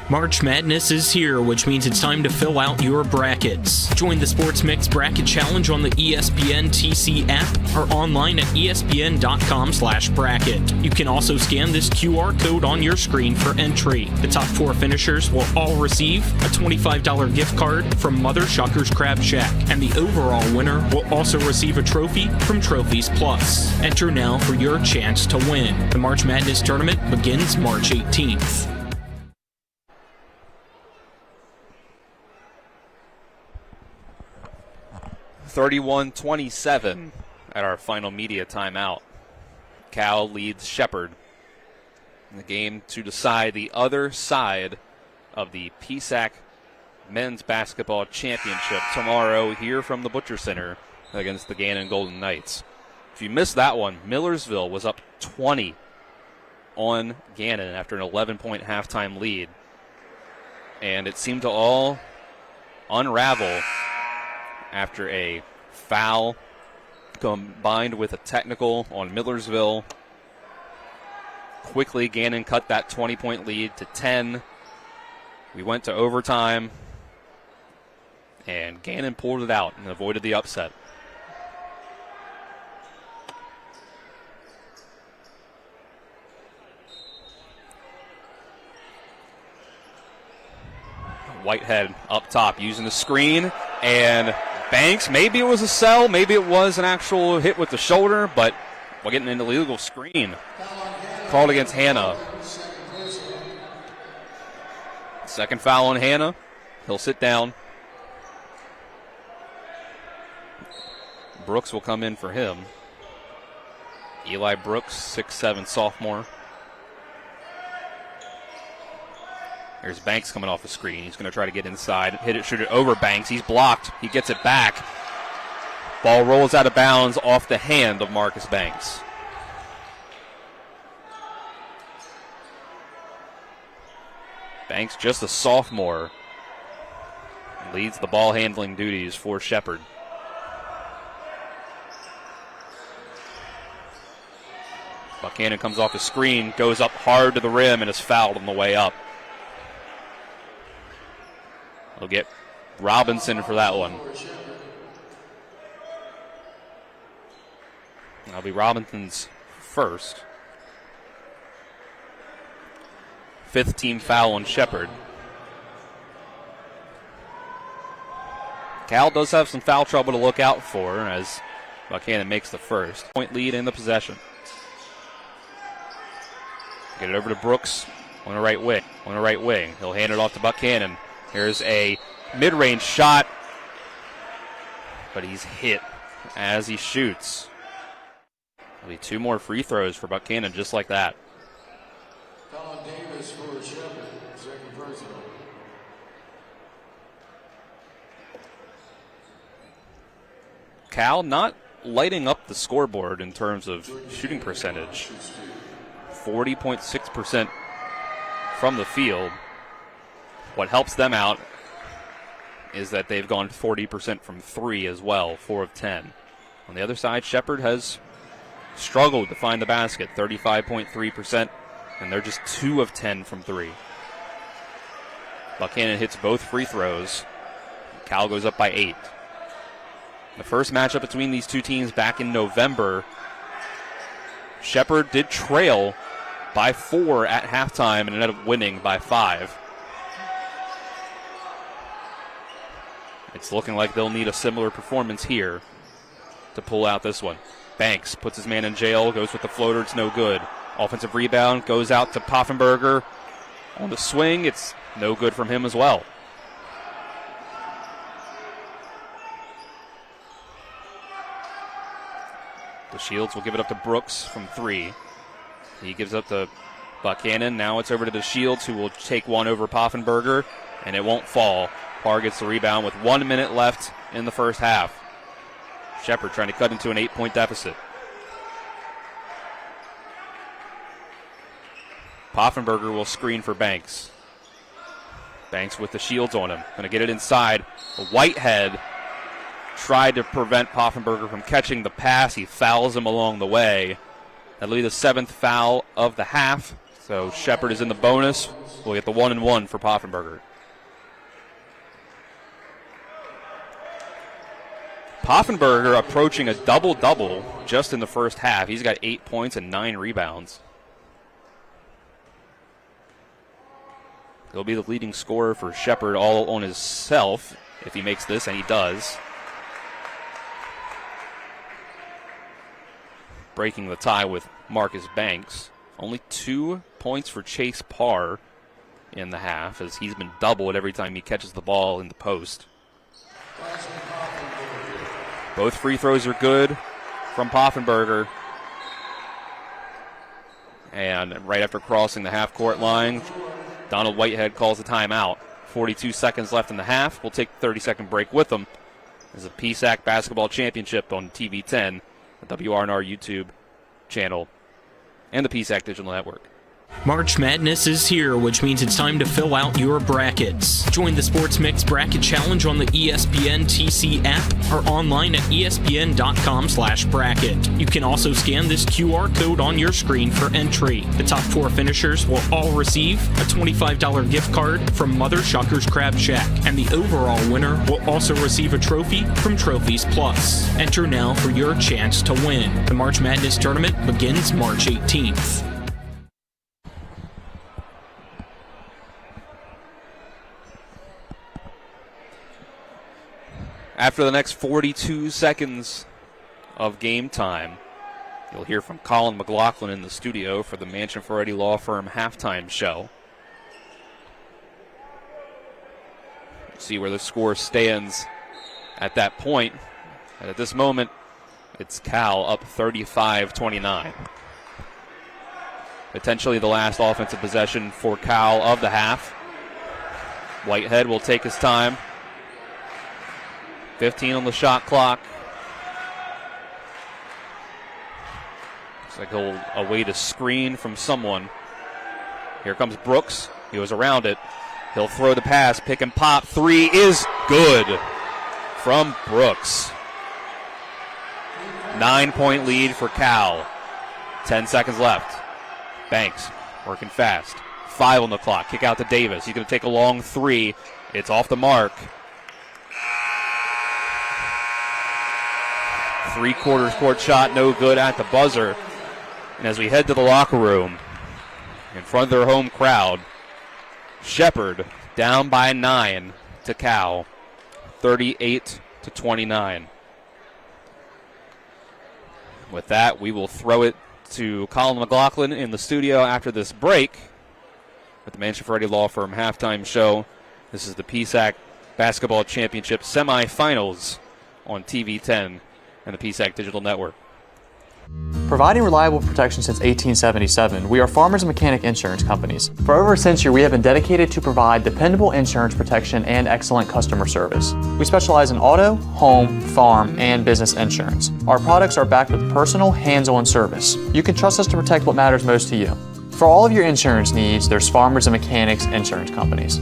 March Madness is here, which means it's time to fill out your brackets. Join the Sports Mix Bracket Challenge on the ESPN TC app or online at espn.com/bracket. You can also scan this QR code on your screen for entry. The top 4 finishers will all receive a $25 gift card from Mother Shucker's Crab Shack, and the overall winner will also receive a trophy from Trophies Plus. Enter now for your chance to win. The March Madness tournament begins March 18th. 31-27 at our final media timeout. Cal leads Shepherd in the game to decide the other side of the PSAC Men's Basketball Championship tomorrow here from the Butcher Center against the Gannon Golden Knights. If you missed that one, Millersville was up 20 on Gannon after an 11-point halftime lead. And it seemed to all unravel after a foul combined with a technical on Millersville. Quickly, Gannon cut that 20-point lead to 10. We went to overtime, and Gannon pulled it out and avoided the upset. Whitehead up top using the screen, and Banks, maybe it was a sell, maybe it was an actual hit with the shoulder, but we're getting an illegal screen called against Hannah. Second foul on Hannah. He'll sit down. Brooks will come in for him. Eli Brooks, 6'7" sophomore. There's Banks coming off the screen. He's going to try to get inside, hit it, shoot it over Banks. He's blocked. He gets it back. Ball rolls out of bounds off the hand of Marcus Banks. Banks, just a sophomore, leads the ball handling duties for Shepherd. Buchanan comes off the screen, goes up hard to the rim, and is fouled on the way up. They'll get Robinson for that one. That'll be Robinson's first. 5th team foul on Shepherd. Cal does have some foul trouble to look out for as Buchanan makes the first. Point lead in the possession. Get it over to Brooks on the right wing. He'll hand it off to Buchanan. Here's a mid-range shot, but he's hit as he shoots. There'll be 2 more free throws for Buchanan just like that. Davis for Shepherd, second personal. Cal not lighting up the scoreboard in terms of shooting percentage. 40.6% from the field. What helps them out is that they've gone 40% from 3 as well, 4 of 10. On the other side, Shepherd has struggled to find the basket, 35.3%, and they're just 2 of 10 from 3. Buchanan hits both free throws. Cal goes up by 8. The first matchup between these two teams back in November, Shepherd did trail by 4 at halftime and ended up winning by 5. It's looking like they'll need a similar performance here to pull out this one. Banks puts his man in jail, goes with the floater, it's no good. Offensive rebound goes out to Poffenberger. On the swing, it's no good from him as well. The Shields will give it up to Brooks from 3. He gives up to Buchanan. Now it's over to the Shields, who will take one over Poffenberger, and it won't fall. Parr gets the rebound with 1 minute left in the first half. Shepherd trying to cut into an 8-point deficit. Poffenberger will screen for Banks. Banks with the Shields on him. Going to get it inside. Whitehead tried to prevent Poffenberger from catching the pass. He fouls him along the way. That'll be the 7th foul of the half. So Shepherd is in the bonus. We'll get the 1-and-1 for Poffenberger. Poffenberger approaching a double-double just in the first half. He's got 8 points and 9 rebounds. He'll be the leading scorer for Shepherd all on himself if he makes this, and he does. Breaking the tie with Marcus Banks. Only 2 points for Chase Parr in the half, as he's been doubled every time he catches the ball in the post. Both free throws are good from Poffenberger. And right after crossing the half-court line, Donald Whitehead calls a timeout. 42 seconds left in the half. We'll take a 30-second break with them. There's a PSAC basketball championship on TV 10, the WRNR YouTube channel, and the PSAC digital network. March Madness is here, which means it's time to fill out your brackets. Join the Sports Mix Bracket Challenge on the ESPN TC app or online at espn.com/bracket. You can also scan this QR code on your screen for entry. The top 4 finishers will all receive a $25 gift card from Mother Shucker's Crab Shack, and the overall winner will also receive a trophy from Trophies Plus. Enter now for your chance to win. The March Madness tournament begins March 18th. After the next 42 seconds of game time, you'll hear from Colin McLaughlin in the studio for the Mansion Ferretti Law Firm halftime show. See where the score stands at that point. And at this moment, it's Cal up 35-29. Potentially the last offensive possession for Cal of the half. Whitehead will take his time. 15 on the shot clock. Looks like he'll await a screen from someone. Here comes Brooks. He was around it. He'll throw the pass, pick and pop. 3 is good from Brooks. 9-point lead for Cal. 10 seconds left. Banks working fast. 5 on the clock. Kick out to Davis. He's going to take a long 3. It's off the mark. 3/4 court shot, no good at the buzzer. And as we head to the locker room, in front of their home crowd, Shepherd down by 9 to Cal, 38-29. With that, we will throw it to Colin McLaughlin in the studio after this break with the Mansion Ferretti Law Firm halftime show. This is the PSAC Basketball Championship semifinals on TV 10 and the PSAC Digital Network. Providing reliable protection since 1877, we are Farmers and Mechanic Insurance Companies. For over a century, we have been dedicated to provide dependable insurance protection and excellent customer service. We specialize in auto, home, farm, and business insurance. Our products are backed with personal, hands-on service. You can trust us to protect what matters most to you. For all of your insurance needs, there's Farmers and Mechanics Insurance Companies.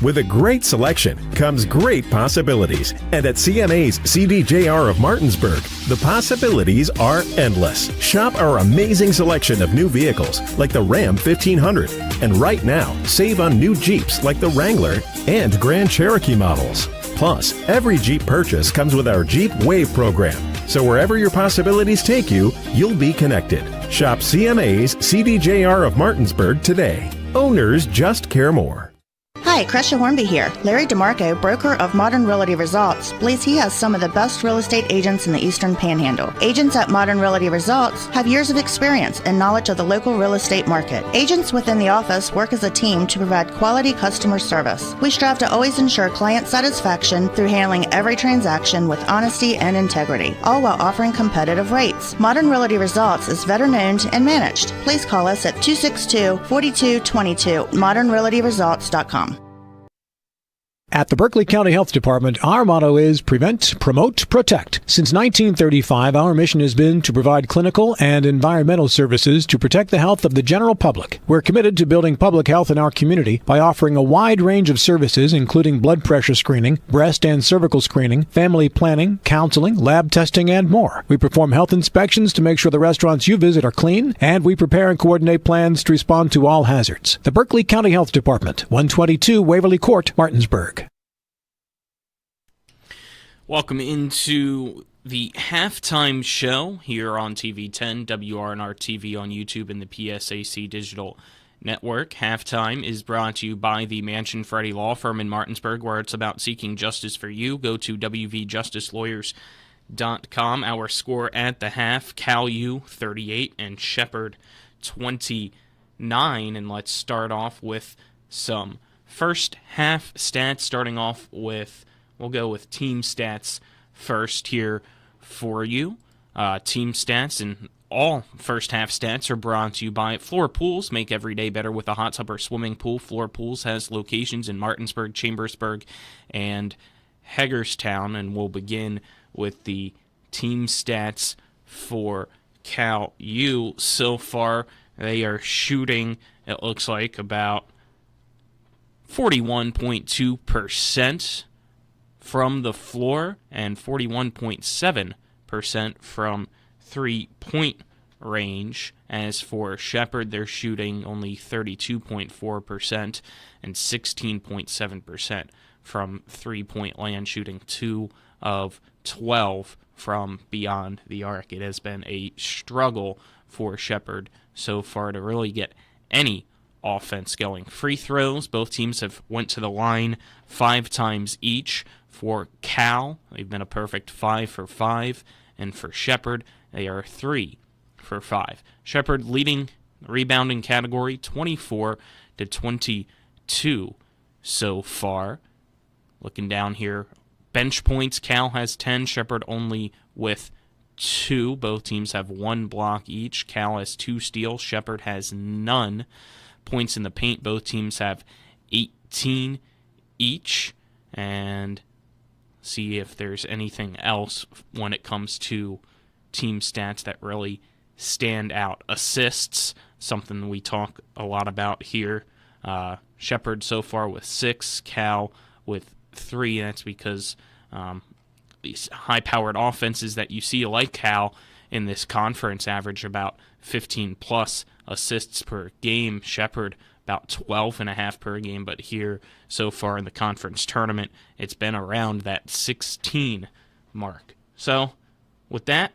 With a great selection comes great possibilities. And at CMA's CDJR of Martinsburg, the possibilities are endless. Shop our amazing selection of new vehicles like the Ram 1500. And right now, save on new Jeeps like the Wrangler and Grand Cherokee models. Plus, every Jeep purchase comes with our Jeep Wave program. So wherever your possibilities take you, you'll be connected. Shop CMA's CDJR of Martinsburg today. Owners just care more. Hi, Crescia Hornby here. Larry DeMarco, broker of Modern Realty Results, believes he has some of the best real estate agents in the Eastern Panhandle. Agents at Modern Realty Results have years of experience and knowledge of the local real estate market. Agents within the office work as a team to provide quality customer service. We strive to always ensure client satisfaction through handling every transaction with honesty and integrity, all while offering competitive rates. Modern Realty Results is veteran-owned and managed. Please call us at 262-4222, modernrealtyresults.com. At the Berkeley County Health Department, our motto is Prevent, Promote, Protect. Since 1935, our mission has been to provide clinical and environmental services to protect the health of the general public. We're committed to building public health in our community by offering a wide range of services, including blood pressure screening, breast and cervical screening, family planning, counseling, lab testing, and more. We perform health inspections to make sure the restaurants you visit are clean, and we prepare and coordinate plans to respond to all hazards. The Berkeley County Health Department, 122 Waverly Court, Martinsburg. Welcome into the halftime show here on TV 10, WRNR TV on YouTube, and the PSAC Digital Network. Halftime is brought to you by the Mansion Freddie Law Firm in Martinsburg, where it's about seeking justice for you. Go to wvjusticelawyers.com. Our score at the half, Cal U 38 and Shepherd 29. And let's start off with some first half stats, starting off with, we'll go with team stats first here for you. Team stats and all first half stats are brought to you by Floor Pools. Make every day better with a hot tub or swimming pool. Floor Pools has locations in Martinsburg, Chambersburg, and Hagerstown. And we'll begin with the team stats for Cal U. So far, they are shooting, it looks like, about 41.2% from the floor and 41.7% from three-point range. As for Shepherd, they're shooting only 32.4% and 16.7% from three-point land, shooting 2 of 12 from beyond the arc. It has been a struggle for Shepherd so far to really get any offense going. Free throws, both teams have went to the line 5 times each. For Cal, they've been a perfect 5 for 5, and for Shepherd, they are 3 for 5. Shepherd leading the rebounding category 24 to 22 so far. Looking down here, bench points, Cal has 10, Shepherd only with 2. Both teams have 1 block each. Cal has 2 steals, Shepherd has none. Points in the paint, both teams have 18 each. And see if there's anything else when it comes to team stats that really stand out. Assists, something we talk a lot about here. Shepherd so far with 6, Cal with 3. That's because these high-powered offenses that you see like Cal in this conference average about 15-plus assists per game. Shepherd about 12.5 per game, but here so far in the conference tournament, it's been around that 16 mark. So, with that,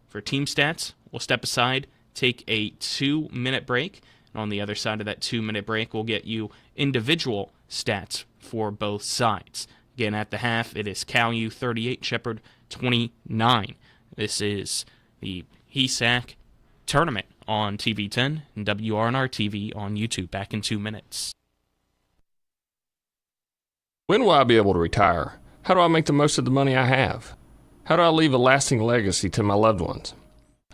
for team stats, we'll step aside, take a 2-minute break, and on the other side of that 2-minute break, we'll get you individual stats for both sides. Again, at the half, it is Cal U 38, Shepherd 29. This is the PSAC tournament on TV 10 and WRNR TV on YouTube. Back in 2 minutes. When will I be able to retire? How do I make the most of the money I have? How do I leave a lasting legacy to my loved ones?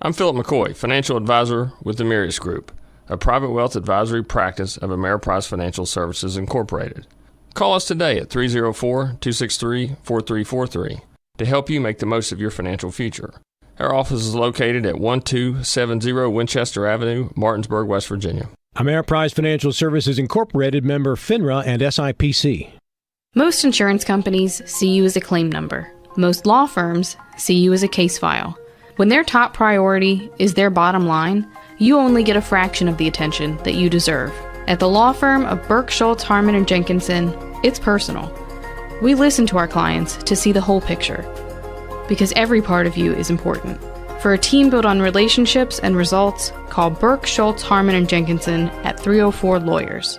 I'm Philip McCoy, financial advisor with the Mirius Group, a private wealth advisory practice of Ameriprise Financial Services Incorporated. Call us today at 304-263-4343 to help you make the most of your financial future. Our office is located at 1270 Winchester Avenue, Martinsburg, West Virginia. Ameriprise Financial Services Incorporated, member FINRA and SIPC. Most insurance companies see you as a claim number. Most law firms see you as a case file. When their top priority is their bottom line, you only get a fraction of the attention that you deserve. At the law firm of Burke, Schultz, Harmon, and Jenkinson, it's personal. We listen to our clients to see the whole picture, because every part of you is important. For a team built on relationships and results, call Burke, Schultz, Harmon, and Jenkinson at 304 Lawyers,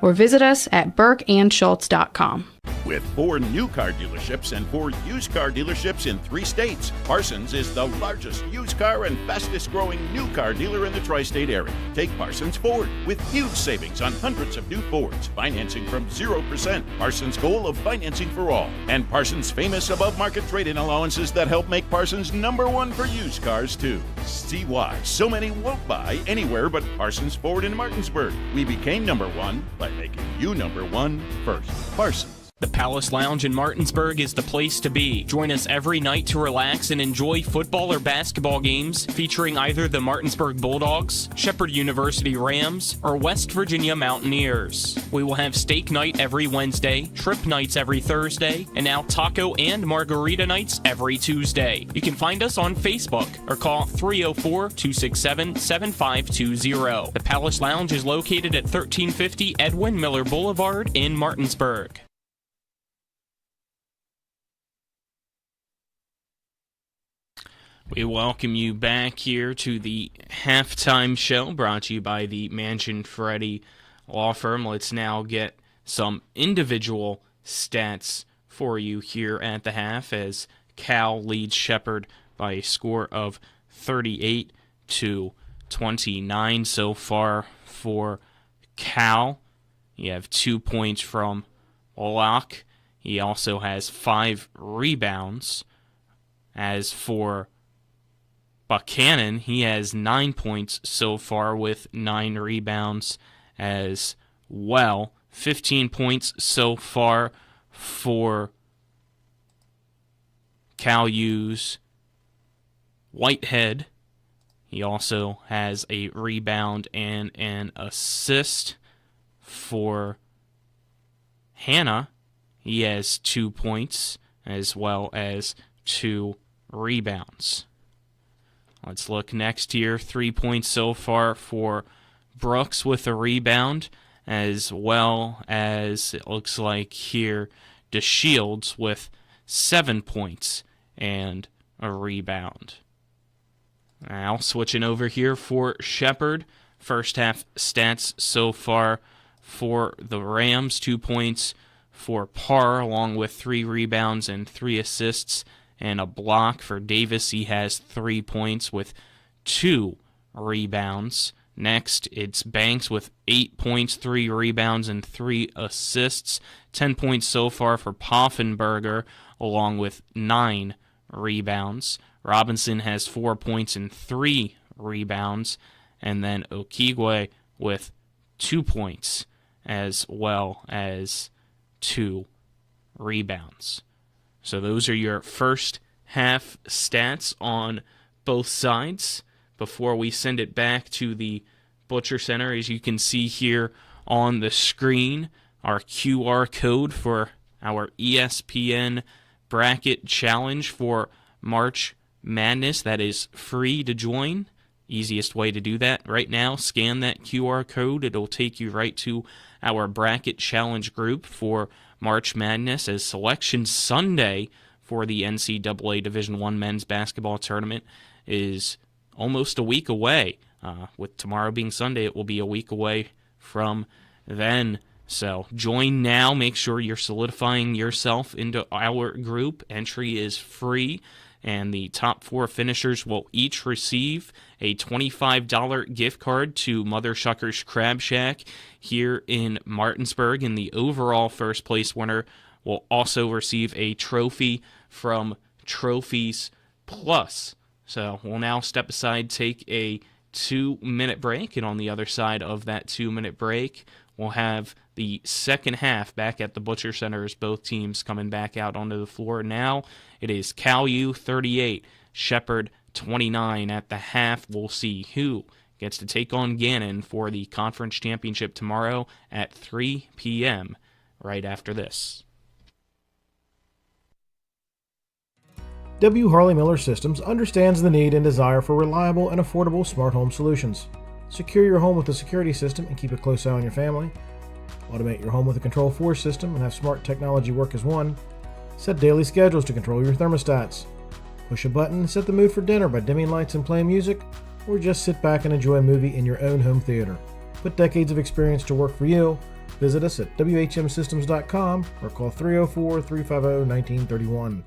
or visit us at burkeandschultz.com. With 4 new car dealerships and 4 used car dealerships in 3 states, Parsons is the largest used car and fastest growing new car dealer in the tri-state area. Take Parsons Ford with huge savings on hundreds of new Fords, financing from 0%. Parsons' goal of financing for all. And Parsons' famous above-market trade-in allowances that help make Parsons #1 for used cars, too. See why so many won't buy anywhere but Parsons Ford in Martinsburg. We became #1 by making you #1 first. Parsons. The Palace Lounge in Martinsburg is the place to be. Join us every night to relax and enjoy football or basketball games featuring either the Martinsburg Bulldogs, Shepherd University Rams, or West Virginia Mountaineers. We will have steak night every Wednesday, trip nights every Thursday, and now taco and margarita nights every Tuesday. You can find us on Facebook or call 304-267-7520. The Palace Lounge is located at 1350 Edwin Miller Boulevard in Martinsburg. We welcome you back here to the halftime show brought to you by the Mansion Freddie Law Firm. Let's now get some individual stats for you here at the half as Cal leads Shepherd by a score of 38-29 so far for Cal. You have 2 points from Locke. He also has 5 rebounds. As for Buchanan, he has 9 points so far with 9 rebounds as well. 15 points so far for Cal U's Whitehead. He also has a rebound and an assist. For Hannah, he has 2 points as well as 2 rebounds. Let's look next here. 3 points so far for Brooks with a rebound, as well as it looks like here DeShields with 7 points and a rebound. Now switching over here for Shepherd. First half stats so far for the Rams. 2 points for Parr, along with 3 rebounds and 3 assists. And a block for Davis. He has 3 points with 2 rebounds. Next, it's Banks with 8 points, 3 rebounds, and 3 assists. 10 points so far for Poffenberger, along with 9 rebounds. Robinson has 4 points and 3 rebounds. And then Okigwe with 2 points, as well as 2 rebounds. So those are your first half stats on both sides. Before we send it back to the Butcher Center, as you can see here on the screen, our QR code for our ESPN Bracket Challenge for March Madness. That is free to join. Easiest way to do that right now, scan that QR code. It'll take you right to our Bracket Challenge group for March Madness, as Selection Sunday for the NCAA Division I men's basketball tournament is almost a week away. With tomorrow being Sunday, it will be a week away from then. So join now. Make sure you're solidifying yourself into our group. Entry is free, and the top 4 finishers will each receive a $25 gift card to Mother Shucker's Crab Shack here in Martinsburg, and the overall first place winner will also receive a trophy from Trophies Plus. So we'll now step aside, take a 2-minute break, and on the other side of that 2-minute break, we'll have the second half back at the Butcher Center as both teams coming back out onto the floor. Now it is Cal U 38, Shepherd 29 at the half. We'll see who gets to take on Gannon for the conference championship tomorrow at 3 p.m. right after this. W. Harley Miller Systems understands the need and desire for reliable and affordable smart home solutions. Secure your home with a security system and keep a close eye on your family. Automate your home with a Control4 system and have smart technology work as one. Set daily schedules to control your thermostats. Push a button and set the mood for dinner by dimming lights and playing music, or just sit back and enjoy a movie in your own home theater. Put decades of experience to work for you. Visit us at whmsystems.com or call 304-350-1931.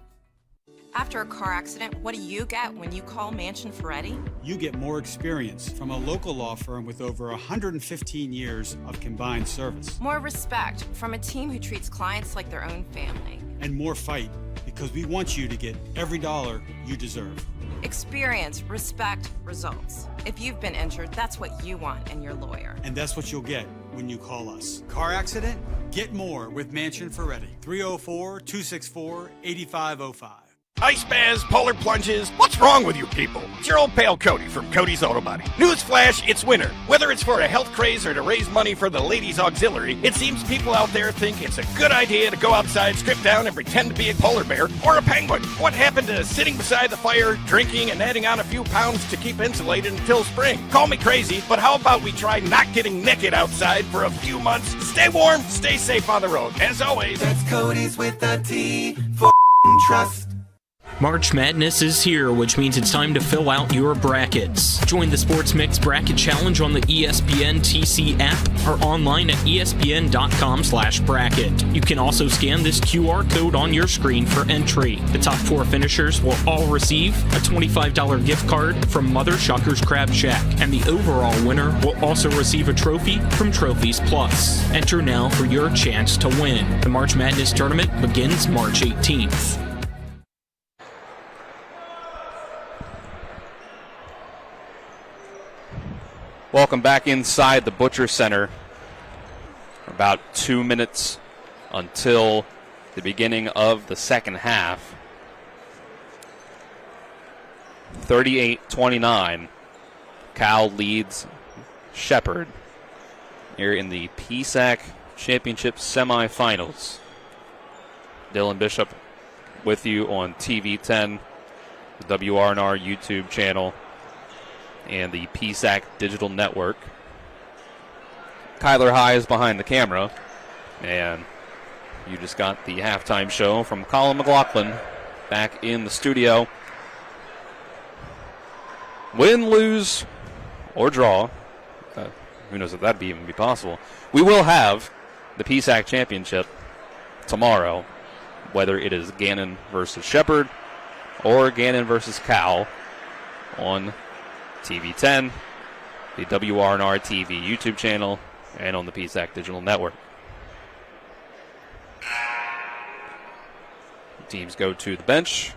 After a car accident, what do you get when you call Mansion Ferretti? You get more experience from a local law firm with over 115 years of combined service. More respect from a team who treats clients like their own family. And more fight, because we want you to get every dollar you deserve. Experience, respect, results. If you've been injured, that's what you want in your lawyer. And that's what you'll get when you call us. Car accident? Get more with Mansion Ferretti. 304-264-8505. Ice baths, polar plunges, what's wrong with you people? It's your old pal Cody from Cody's Auto Body. Newsflash, it's winter. Whether it's for a health craze or to raise money for the ladies' auxiliary, it seems people out there think it's a good idea to go outside, strip down, and pretend to be a polar bear or a penguin. What happened to sitting beside the fire, drinking, and adding on a few pounds to keep insulated until spring? Call me crazy, but how about we try not getting naked outside for a few months? Stay warm, stay safe on the road. As always, that's Cody's with a T for trust. March Madness is here, which means it's time to fill out your brackets. Join the Sports Mix Bracket Challenge on the ESPN TC app or online at espn.com/bracket. You can also scan this QR code on your screen for entry. The top 4 finishers will all receive a $25 gift card from Mother Shucker's Crab Shack, and the overall winner will also receive a trophy from Trophies Plus. Enter now for your chance to win. The March Madness tournament begins March 18th. Welcome back inside the Butcher Center. About 2 minutes until the beginning of the second half. 38-29. Cal leads Shepherd here in the PSAC Championship Semifinals. Dylan Bishop with you on TV 10, the WRNR YouTube channel, and the PSAC Digital Network. Kyler High is behind the camera, and you just got the halftime show from Colin McLaughlin back in the studio. Win, lose, or draw, who knows if that'd even be possible, we will have the PSAC Championship tomorrow, whether it is Gannon versus Shepherd or Gannon versus Cal on TV 10, the WRNR TV YouTube channel, and on the PSAC Digital Network. Teams go to the bench.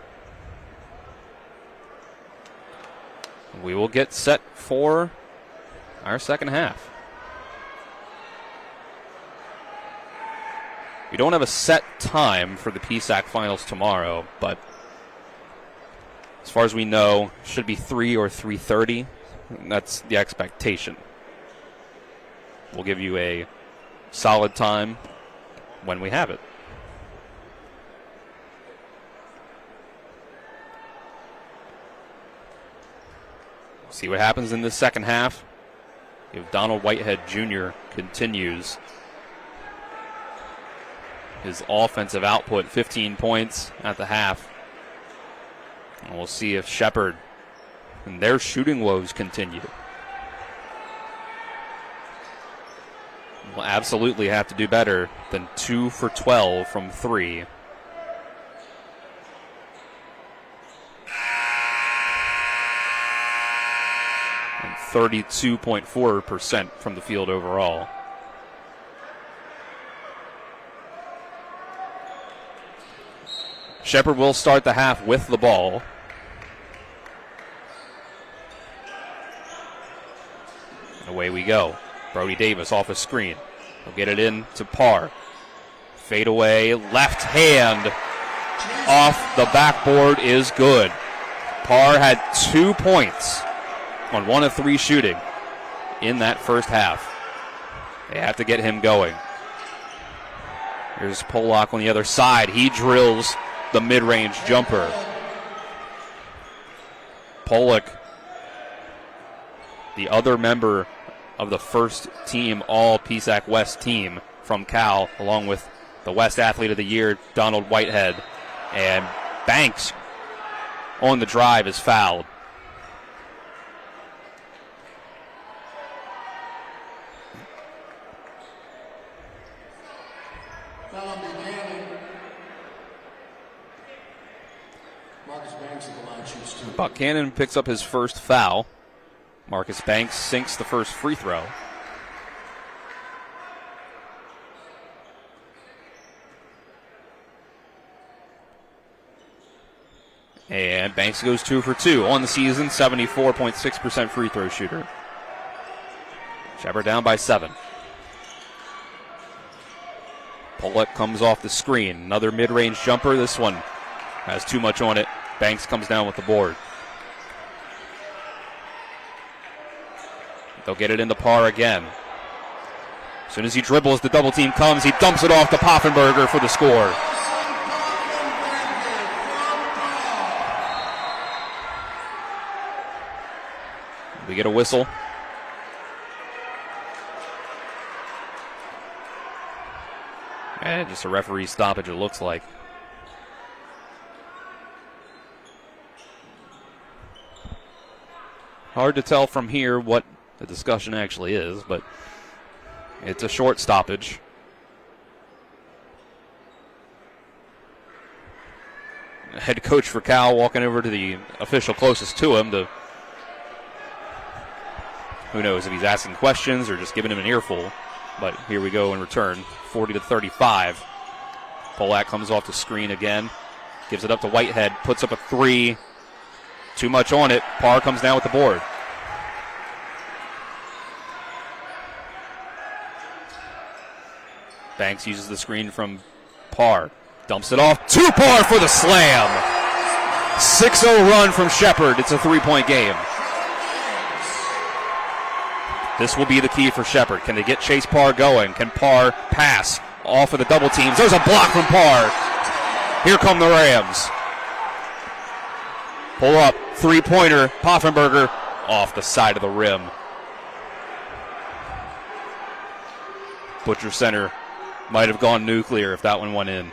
We will get set for our second half. We don't have a set time for the PSAC finals tomorrow, but as far as we know, should be 3 or 3:30. That's the expectation. We'll give you a solid time when we have it. See what happens in this second half. If Donald Whitehead Jr. continues his offensive output, 15 points at the half. And we'll see if Shepherd and their shooting woes continue. We'll absolutely have to do better than 2 for 12 from 3. And 32.4% from the field overall. Shepherd will start the half with the ball. Away we go. Brody Davis off a screen. He'll get it in to Parr. Fade away, left hand off the backboard is good. Parr had 2 points on 1 of 3 shooting. in that first half. They have to get him going. Here's Pollock on the other side. He drills the mid-range jumper. Pollock, the other member of the first team all PSAC West team from Cal, along with the West Athlete of the Year, Donald Whitehead. And Banks on the drive is fouled. Buchanan picks up his first foul. Marcus Banks sinks the first free throw. And Banks goes 2 for 2 on the season, 74.6% free throw shooter. Shepherd down by 7. Pollock comes off the screen. Another mid-range jumper. This one has too much on it. Banks comes down with the board. They'll get it into Parr again. As soon as he dribbles, the double team comes. He dumps it off to Poffenberger for the score. We get a whistle. And just a referee stoppage, it looks like. Hard to tell from here what the discussion actually is, but it's a short stoppage. Head coach for Cal walking over to the official closest to him to, who knows if he's asking questions or just giving him an earful. But here we go in return, 40-35. Polak comes off the screen again, gives it up to Whitehead, puts up a 3. Too much on it. Parr comes down with the board. Banks uses the screen from Parr. Dumps it off to Parr for the slam. 6-0 run from Shepherd. It's a 3-point game. This will be the key for Shepherd. Can they get Chase Parr going? Can Parr pass off of the double teams? There's a block from Parr. Here come the Rams. Pull up, 3-pointer, Poffenberger off the side of the rim. Butcher Center might have gone nuclear if that one went in.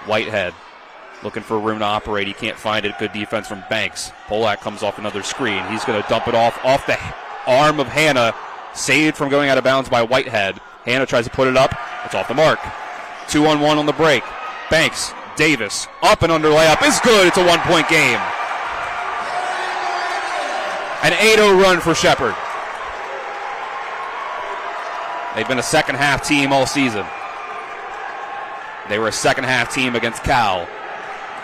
Whitehead looking for room to operate. He can't find it. Good defense from Banks. Polak comes off another screen. He's going to dump it off the arm of Hanna. Saved from going out of bounds by Whitehead. Hanna tries to put it up. It's off the mark. 2-on-1 on the break. Banks, Davis, up and under layup is good. It's a 1-point game. An 8-0 run for Shepherd. They've been a second-half team all season. They were a second-half team against Cal.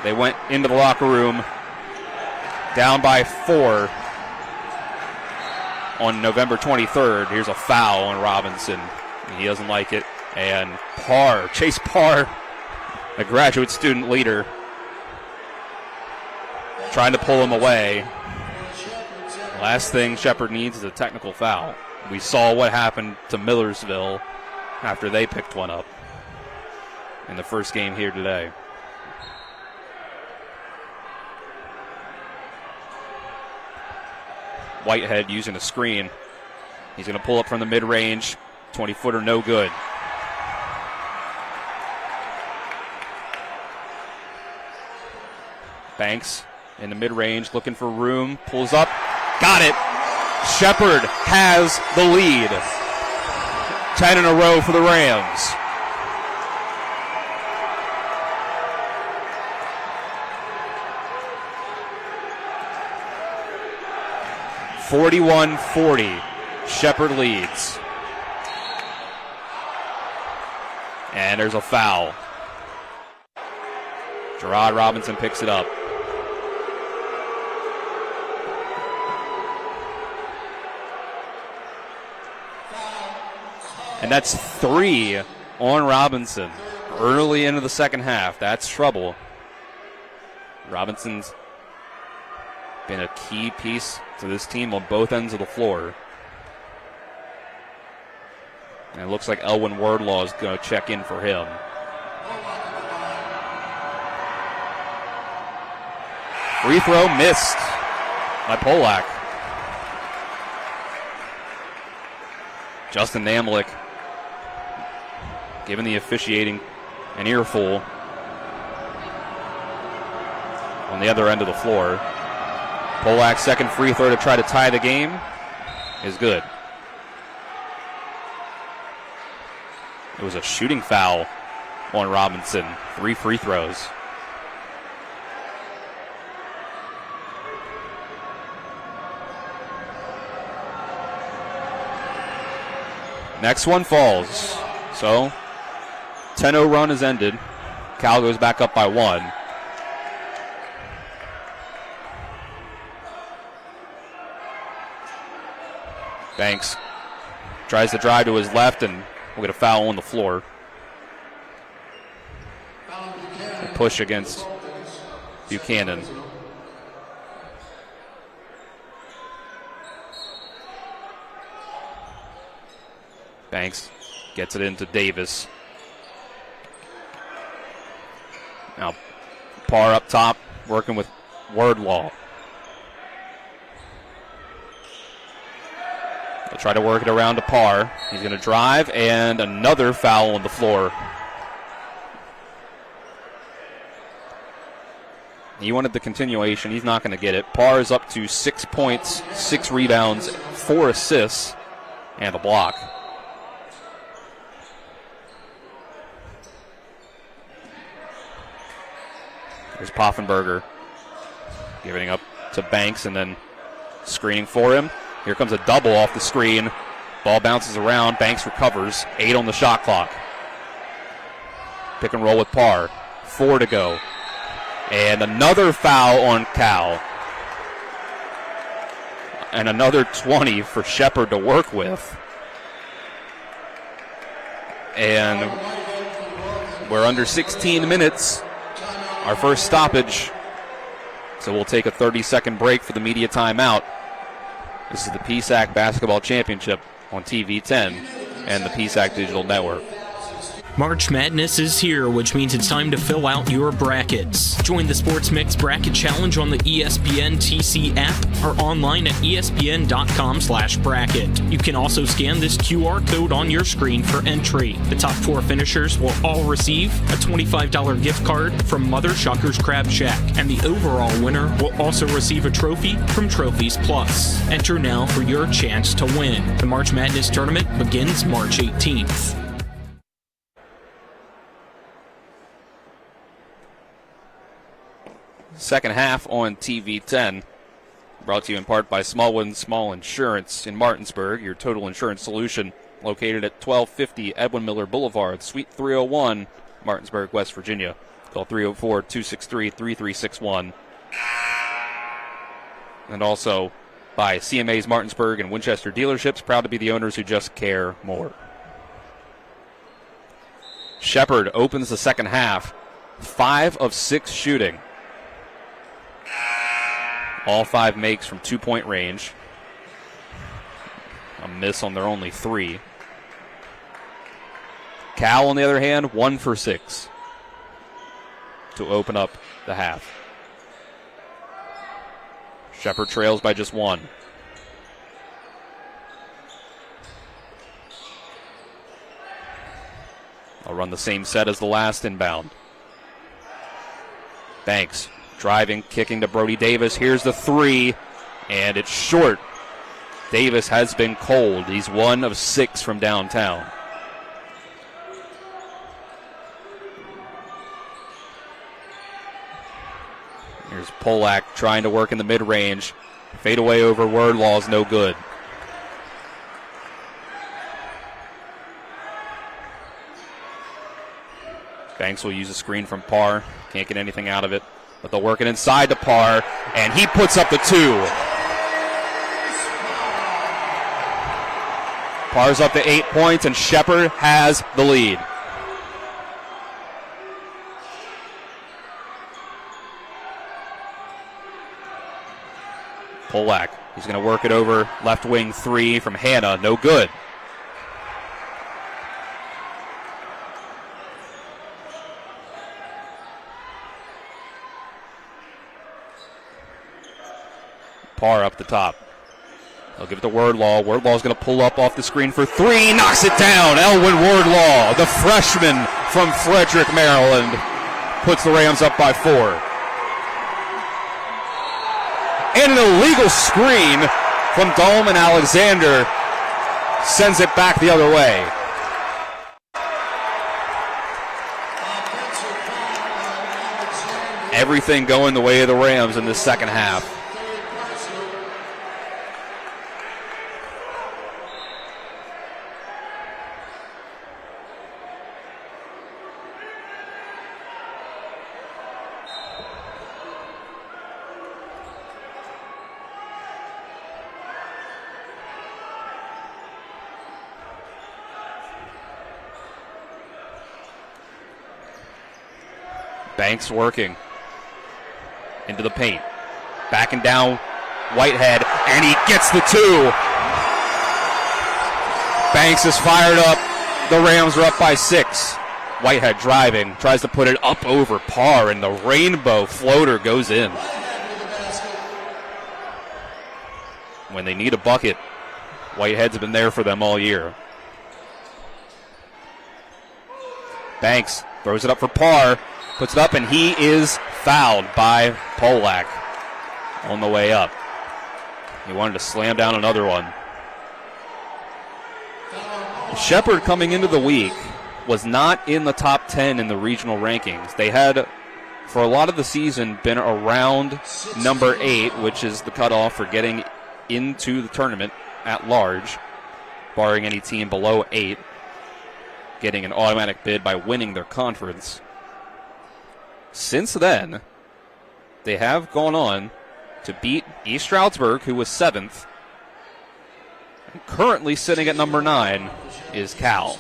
They went into the locker room down by 4 on November 23rd. Here's a foul on Robinson. He doesn't like it. And Parr, Chase Parr, a graduate student leader, trying to pull him away. Last thing Shepherd needs is a technical foul. We saw what happened to Millersville after they picked one up in the first game here today. Whitehead using a screen. He's going to pull up from the mid-range. 20-footer, no good. Banks in the mid-range, looking for room, pulls up, got it. Shepherd has the lead. 10 in a row for the Rams. (41-40). Shepherd leads. And there's a foul. Gerard Robinson picks it up. And that's 3 on Robinson early into the second half. That's trouble. Robinson's Been a key piece to this team on both ends of the floor. And it looks like Elwin Wardlaw is going to check in for him. Free throw missed by Polak. Justin Namlick giving the officiating an earful on the other end of the floor. Polak's second free throw to try to tie the game is good. It was a shooting foul on Robinson. 3 free throws. Next one falls. So, 10-0 run has ended. Cal goes back up by 1. Banks tries to drive to his left, and we'll get a foul on the floor. A push against Buchanan. Banks gets it into Davis. Now, Parr up top, working with Wardlaw. They'll try to work it around to Parr. He's going to drive, and another foul on the floor. He wanted the continuation. He's not going to get it. Parr is up to 6 points, 6 rebounds, 4 assists, and a block. There's Poffenberger giving up to Banks and then screening for him. Here comes a double off the screen. Ball bounces around. Banks recovers. 8 on the shot clock. Pick and roll with Parr. 4 to go. And another foul on Cal. And another 20 for Shepard to work with. And we're under 16 minutes. Our first stoppage. So we'll take a 30-second break for the media timeout. This is the PSAC Basketball Championship on TV 10 and the PSAC Digital Network. March Madness is here, which means it's time to fill out your brackets. Join the Sports Mix Bracket Challenge on the ESPN TC app or online at espn.com/bracket. You can also scan this QR code on your screen for entry. The top 4 finishers will all receive a $25 gift card from Mother Shucker's Crab Shack, and the overall winner will also receive a trophy from Trophies Plus. Enter now for your chance to win. The March Madness tournament begins March 18th. Second half on TV 10. Brought to you in part by Smallwood Small Insurance in Martinsburg, your total insurance solution, located at 1250 Edwin Miller Boulevard, Suite 301, Martinsburg, West Virginia. Call 304-263-3361. And also by CMA's Martinsburg and Winchester dealerships, proud to be the owners who just care more. Shepard opens the second half, 5 of 6 shooting. All 5 makes from 2-point range. A miss on their only 3. Cal, on the other hand, 1 for 6 to open up the half. Shepard trails by just 1. I'll run the same set as the last inbound. Banks driving, kicking to Brody Davis. Here's the 3, and it's short. Davis has been cold. He's 1 of 6 from downtown. Here's Polak trying to work in the mid-range. Fade away over Wordlaw is no good. Banks will use a screen from Parr. Can't get anything out of it. But they'll work it inside to Parr, and he puts up the 2. Parr's up to 8 points, and Shepard has the lead. Polak, he's going to work it over left wing 3 from Hannah. No good. Parr up the top. They'll give it to Wardlaw. Wardlaw's going to pull up off the screen for 3. Knocks it down. Elwin Wardlaw, the freshman from Frederick, Maryland, puts the Rams up by 4. And an illegal screen from Dolman Alexander sends it back the other way. Everything going the way of the Rams in the second half. Banks working into the paint, backing down Whitehead, and he gets the 2. Banks is fired up. The Rams are up by 6. Whitehead driving, tries to put it up over Parr, and the rainbow floater goes in. When they need a bucket, Whitehead's been there for them all year. Banks throws it up for Parr. Puts it up, and he is fouled by Polak on the way up. He wanted to slam down another one. Shepherd, coming into the week, was not in the top 10 in the regional rankings. They had, for a lot of the season, been around number 8, which is the cutoff for getting into the tournament at large, barring any team below 8, getting an automatic bid by winning their conference. Since then, they have gone on to beat East Stroudsburg, who was 7th. And currently sitting at number 9 is Cal.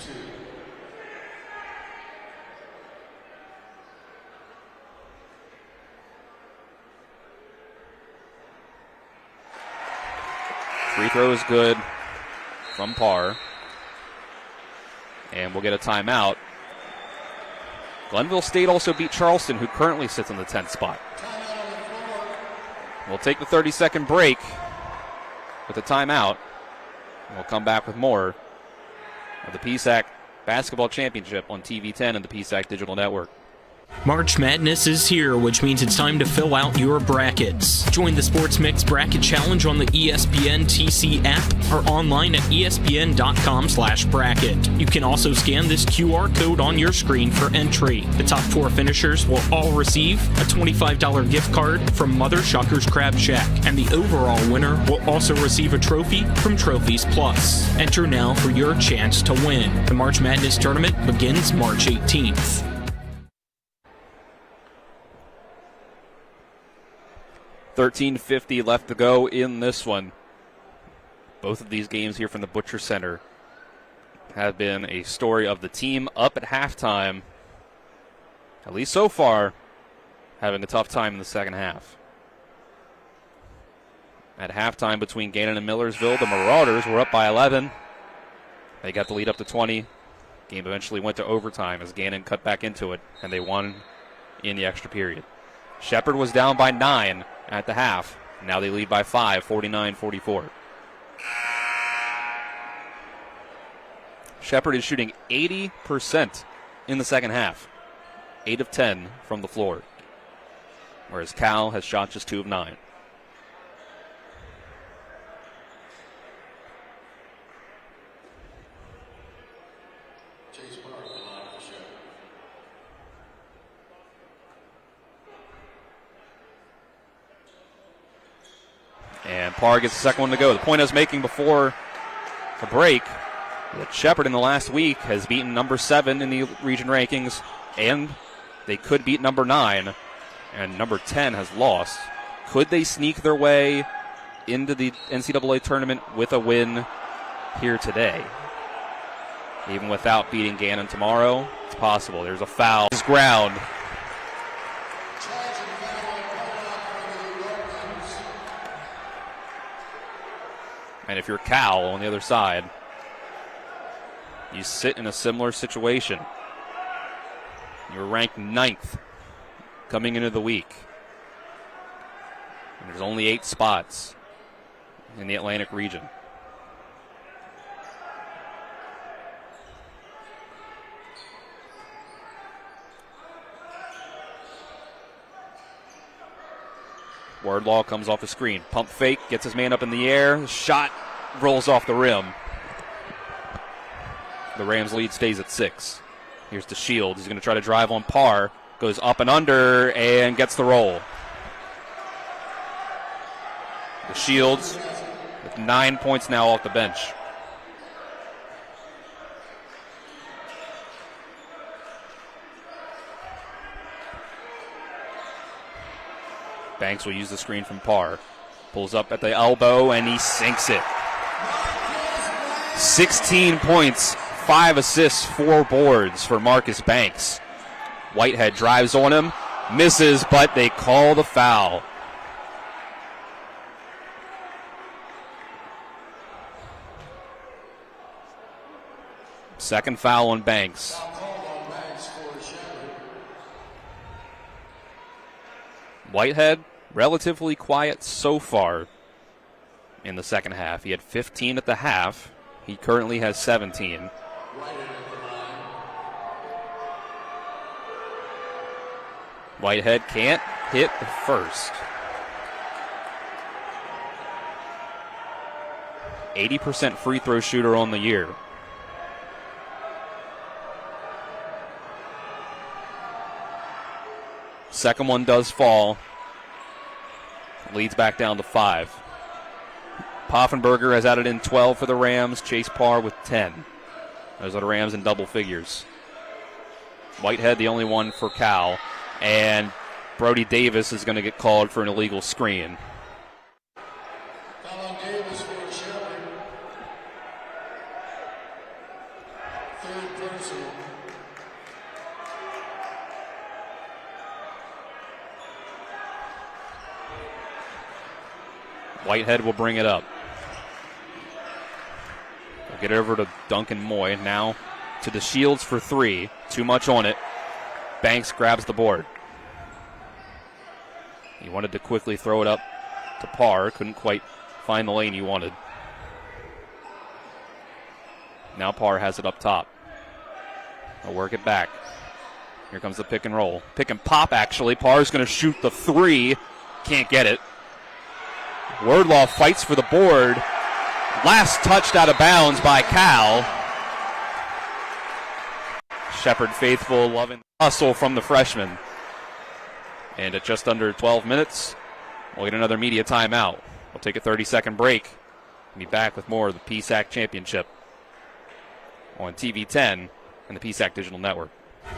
Free throw is good from Parr. And we'll get a timeout. Glenville State also beat Charleston, who currently sits in the 10th spot. We'll take the 30-second break with a timeout. We'll come back with more of the PSAC Basketball Championship on TV 10 and the PSAC Digital Network. March Madness is here, which means it's time to fill out your brackets. Join the Sports Mix Bracket Challenge on the ESPN TC app or online at espn.com/bracket. You can also scan this QR code on your screen for entry. The top 4 finishers will all receive a $25 gift card from Mother Shucker's Crab Shack, and the overall winner will also receive a trophy from Trophies Plus. Enter now for your chance to win. The March Madness tournament begins March 18th. 13:50 left to go in this one. Both of these games here from the Butcher Center have been a story of the team up at halftime, at least so far, having a tough time in the second half. At halftime between Gannon and Millersville, the Marauders were up by 11. They got the lead up to 20. Game eventually went to overtime as Gannon cut back into it, and they won in the extra period. Shepherd was down by 9 at the half. Now they lead by 5, 49-44. Shepherd is shooting 80% in the second half. 8 of 10 from the floor. Whereas Cal has shot just 2 of 9. And Parr gets the second one to go. The point I was making before the break, that Shepherd in the last week has beaten number 7 in the region rankings, and they could beat number 9, and number 10 has lost. Could they sneak their way into the NCAA tournament with a win here today? Even without beating Gannon tomorrow, it's possible. There's a foul. This ground. And if you're Cal on the other side, you sit in a similar situation. You're ranked 9th coming into the week. And there's only 8 spots in the Atlantic region. Wardlaw comes off the screen. Pump fake, gets his man up in the air. Shot rolls off the rim. The Rams lead stays at 6. Here's DeShields. He's going to try to drive on Parr. Goes up and under and gets the roll. DeShields with 9 points now off the bench. Banks will use the screen from Parr. Pulls up at the elbow, and he sinks it. 16 points, 5 assists, 4 boards for Marcus Banks. Whitehead drives on him, misses, but they call the foul. Second foul on Banks. Whitehead, relatively quiet so far in the second half. He had 15 at the half. He currently has 17. Whitehead can't hit the first. 80% free throw shooter on the year. Second one does fall. Leads back down to 5. Poffenberger has added in 12 for the Rams. Chase Parr with 10. Those are the Rams in double figures. Whitehead, the only one for Cal. And Brody Davis is going to get called for an illegal screen. Davis for Shelley. Third personal. Whitehead will bring it up. We'll get it over to Duncan Moy. Now to DeShields for 3. Too much on it. Banks grabs the board. He wanted to quickly throw it up to Parr. Couldn't quite find the lane he wanted. Now Parr has it up top. He'll work it back. Here comes the pick and roll. Pick and pop, actually. Parr's going to shoot the 3. Can't get it. Wardlaw fights for the board. Last touched out of bounds by Cal. Shepherd faithful loving the hustle from the freshman. And at just under 12 minutes, we'll get another media timeout. We'll take a 30-second break and be back with more of the PSAC Championship on TV 10 and the PSAC Digital Network.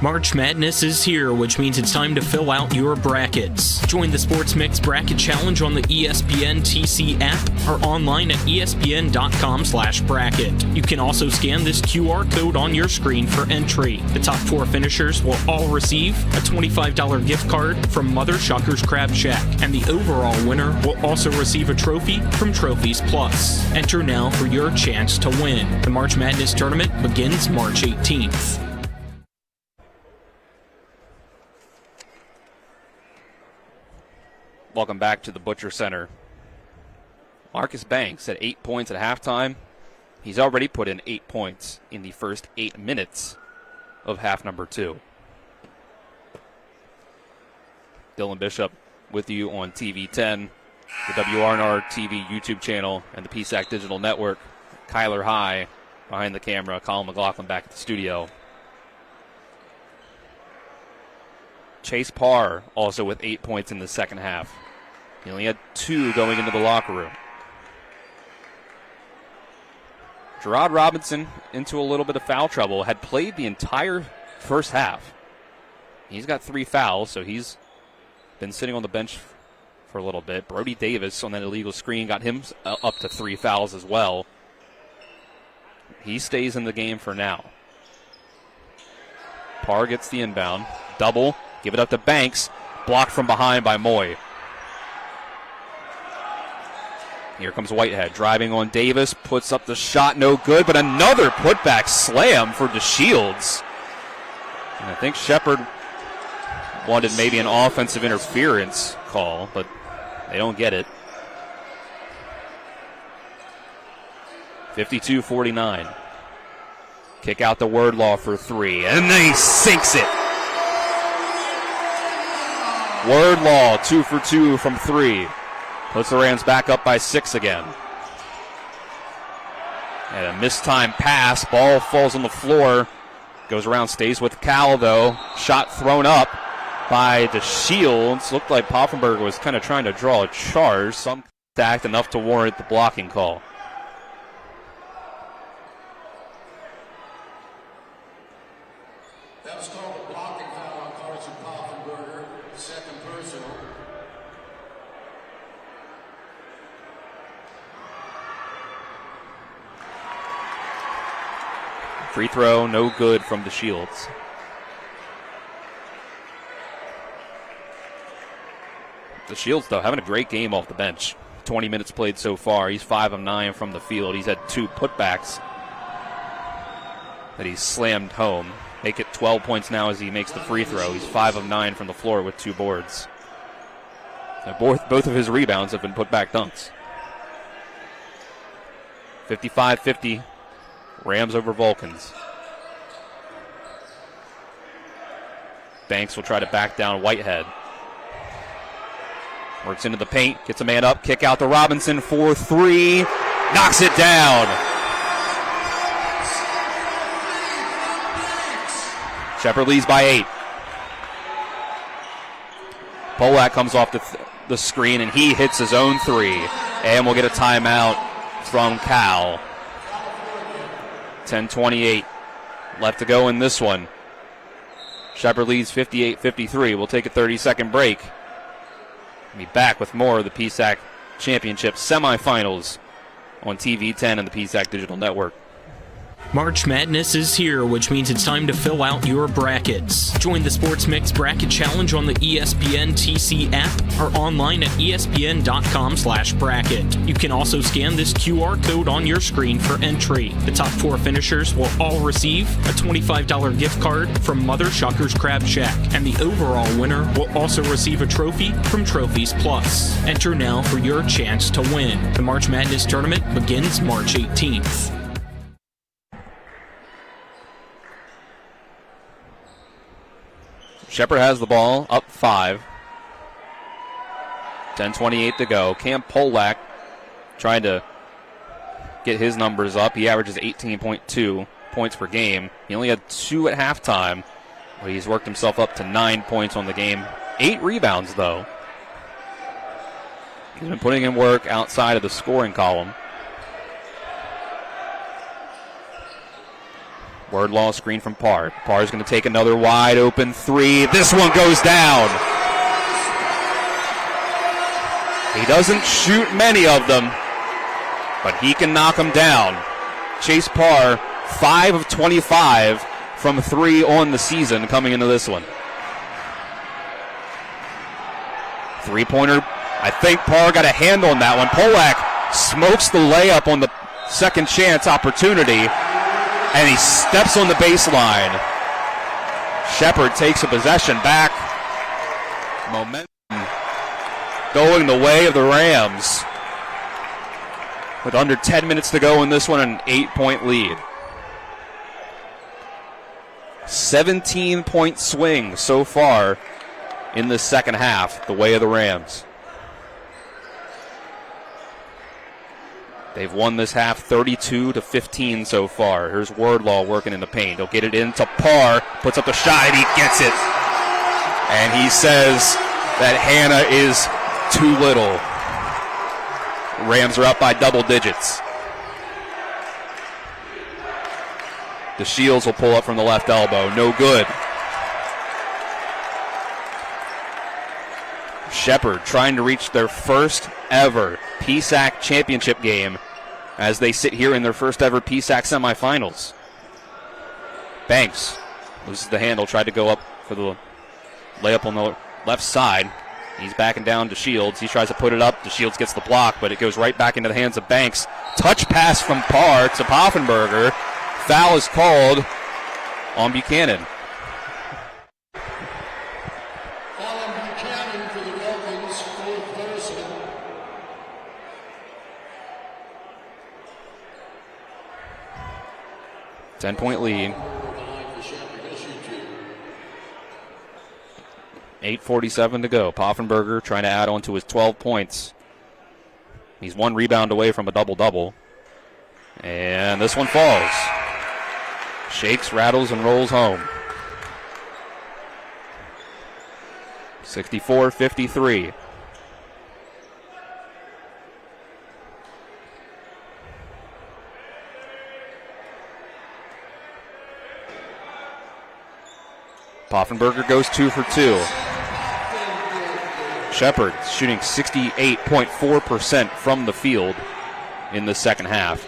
March Madness is here, which means it's time to fill out your brackets. Join the Sports Mix Bracket Challenge on the ESPN TC app or online at espn.com/bracket. You can also scan this QR code on your screen for entry. The top 4 finishers will all receive a $25 gift card from Mother Shucker's Crab Shack, and the overall winner will also receive a trophy from Trophies Plus. Enter now for your chance to win. The March Madness tournament begins March 18th. Welcome back to the Butcher Center. Marcus Banks had 8 points at halftime. He's already put in 8 points in the first 8 minutes of half number 2. Dylan Bishop with you on TV 10, the WRNR TV YouTube channel, and the PSAC Digital Network. Kyler High behind the camera. Colin McLaughlin back at the studio. Chase Parr also with 8 points in the second half. He only had 2 going into the locker room. Gerard Robinson into a little bit of foul trouble. Had played the entire first half. He's got 3 fouls, so he's been sitting on the bench for a little bit. Brody Davis on that illegal screen got him up to 3 fouls as well. He stays in the game for now. Parr gets the inbound. Double. Give it up to Banks. Blocked from behind by Moy. Here comes Whitehead driving on Davis, puts up the shot, no good, but another putback slam for DeShields. And I think Shepard wanted maybe an offensive interference call, but they don't get it. 52-49. Kick out to Wordlaw for three, and then he sinks it. Wordlaw 2 for 2 from three. Puts the Rams back up by 6 again. And a mistimed pass. Ball falls on the floor. Goes around, stays with Cal, though. Shot thrown up by DeShields. Looked like Poffenberg was kind of trying to draw a charge. Some contact enough to warrant the blocking call. That was called a blocking foul on Carson Poffenberger. Second personal. Free throw, no good from DeShields. DeShields, though, having a great game off the bench. 20 minutes played so far. He's 5 of 9 from the field. He's had 2 putbacks that he's slammed home. Make it 12 points now as he makes the free throw. He's 5 of 9 from the floor with 2 boards. Now both of his rebounds have been putback dunks. 55-50. Rams over Vulcans. Banks will try to back down Whitehead. Works into the paint, gets a man up, kick out to Robinson for 3. Knocks it down. Shepard leads by 8. Polak comes off the screen and he hits his own 3. And we'll get a timeout from Cal. 10:28 left to go in this one. Shepard leads 58-53. We'll take a 30-second break. We'll be back with more of the PSAC Championship semifinals on TV 10 and the PSAC Digital Network. March Madness is here, which means it's time to fill out your brackets. Join the Sports Mix Bracket Challenge on the ESPN TC app or online at espn.com/bracket. You can also scan this QR code on your screen for entry. The top 4 finishers will all receive a $25 gift card from Mother Shucker's Crab Shack, and the overall winner will also receive a trophy from Trophies Plus. Enter now for your chance to win. The March Madness tournament begins March 18th. Shepard has the ball, up 5. 10:28 to go. Cam Polak trying to get his numbers up. He averages 18.2 points per game. He only had 2 at halftime, but he's worked himself up to 9 points on the game. 8 rebounds, though. He's been putting in work outside of the scoring column. Wordlaw screen from Parr. Parr's going to take another wide open 3. This one goes down. He doesn't shoot many of them, but he can knock them down. Chase Parr, 5 of 25 from 3 on the season coming into this one. 3-pointer. I think Parr got a hand on that one. Polak smokes the layup on the second chance opportunity. And he steps on the baseline. Shepard takes a possession back. Momentum going the way of the Rams. With under 10 minutes to go in this one, an 8-point lead. 17-point swing so far in the second half, the way of the Rams. They've won this half 32-15 so far. Here's Wordlaw working in the paint. He'll get it into Parr, puts up the shot, and he gets it. And he says that Hannah is too little. Rams are up by double digits. DeShields will pull up from the left elbow. No good. Shepard trying to reach their first ever PSAC championship game as they sit here in their first ever PSAC semifinals. Banks loses the handle, tried to go up for the layup on the left side. He's backing down to Shields. He tries to put it up. Shields gets the block, but it goes right back into the hands of Banks. Touch pass from Parr to Poffenberger. Foul is called on Buchanan. Foul on Buchanan for the Vulcans, fourth person. Ten-point lead. 8:47 to go. Poffenberger trying to add on to his 12 points. He's one rebound away from a double-double. And this one falls. Shakes, rattles, and rolls home. 64-53. Poffenberger goes 2 for 2. Shepherd shooting 68.4% from the field in the second half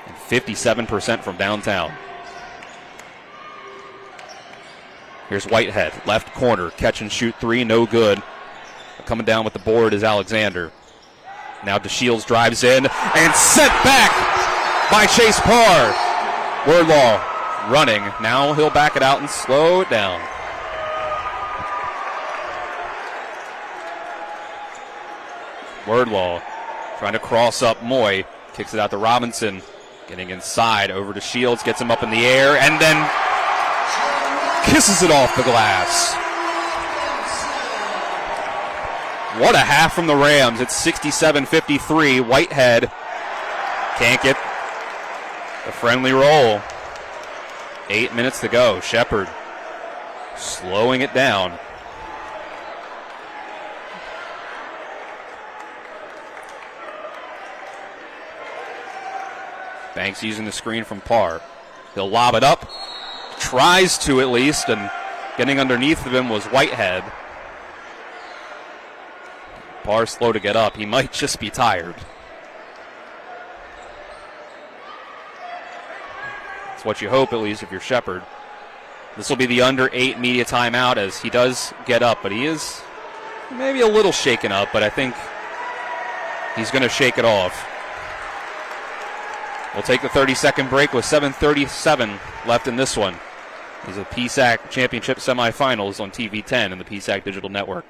and 57% from downtown. Here's Whitehead, left corner, catch and shoot three, no good. Coming down with the board is Alexander. Now DeShields drives in and sent back by Chase Parr. Wordlaw running. Now he'll back it out and slow it down. Wordlaw trying to cross up Moy. Kicks it out to Robinson. Getting inside over to Shields. Gets him up in the air and then kisses it off the glass. What a half from the Rams. It's 67-53. Whitehead can't get a friendly roll. 8 minutes to go. Shepherd slowing it down. Banks using the screen from Parr. He'll lob it up. Tries to at least, and getting underneath of him was Whitehead. Parr slow to get up. He might just be tired. That's what you hope, at least, if you're Shepherd. This will be the under 8 media timeout as he does get up, but he is maybe a little shaken up, but I think he's going to shake it off. We'll take the 30-second break with 7:37 left in this one. These are PSAC Championship Semifinals on TV 10 and the PSAC Digital Network.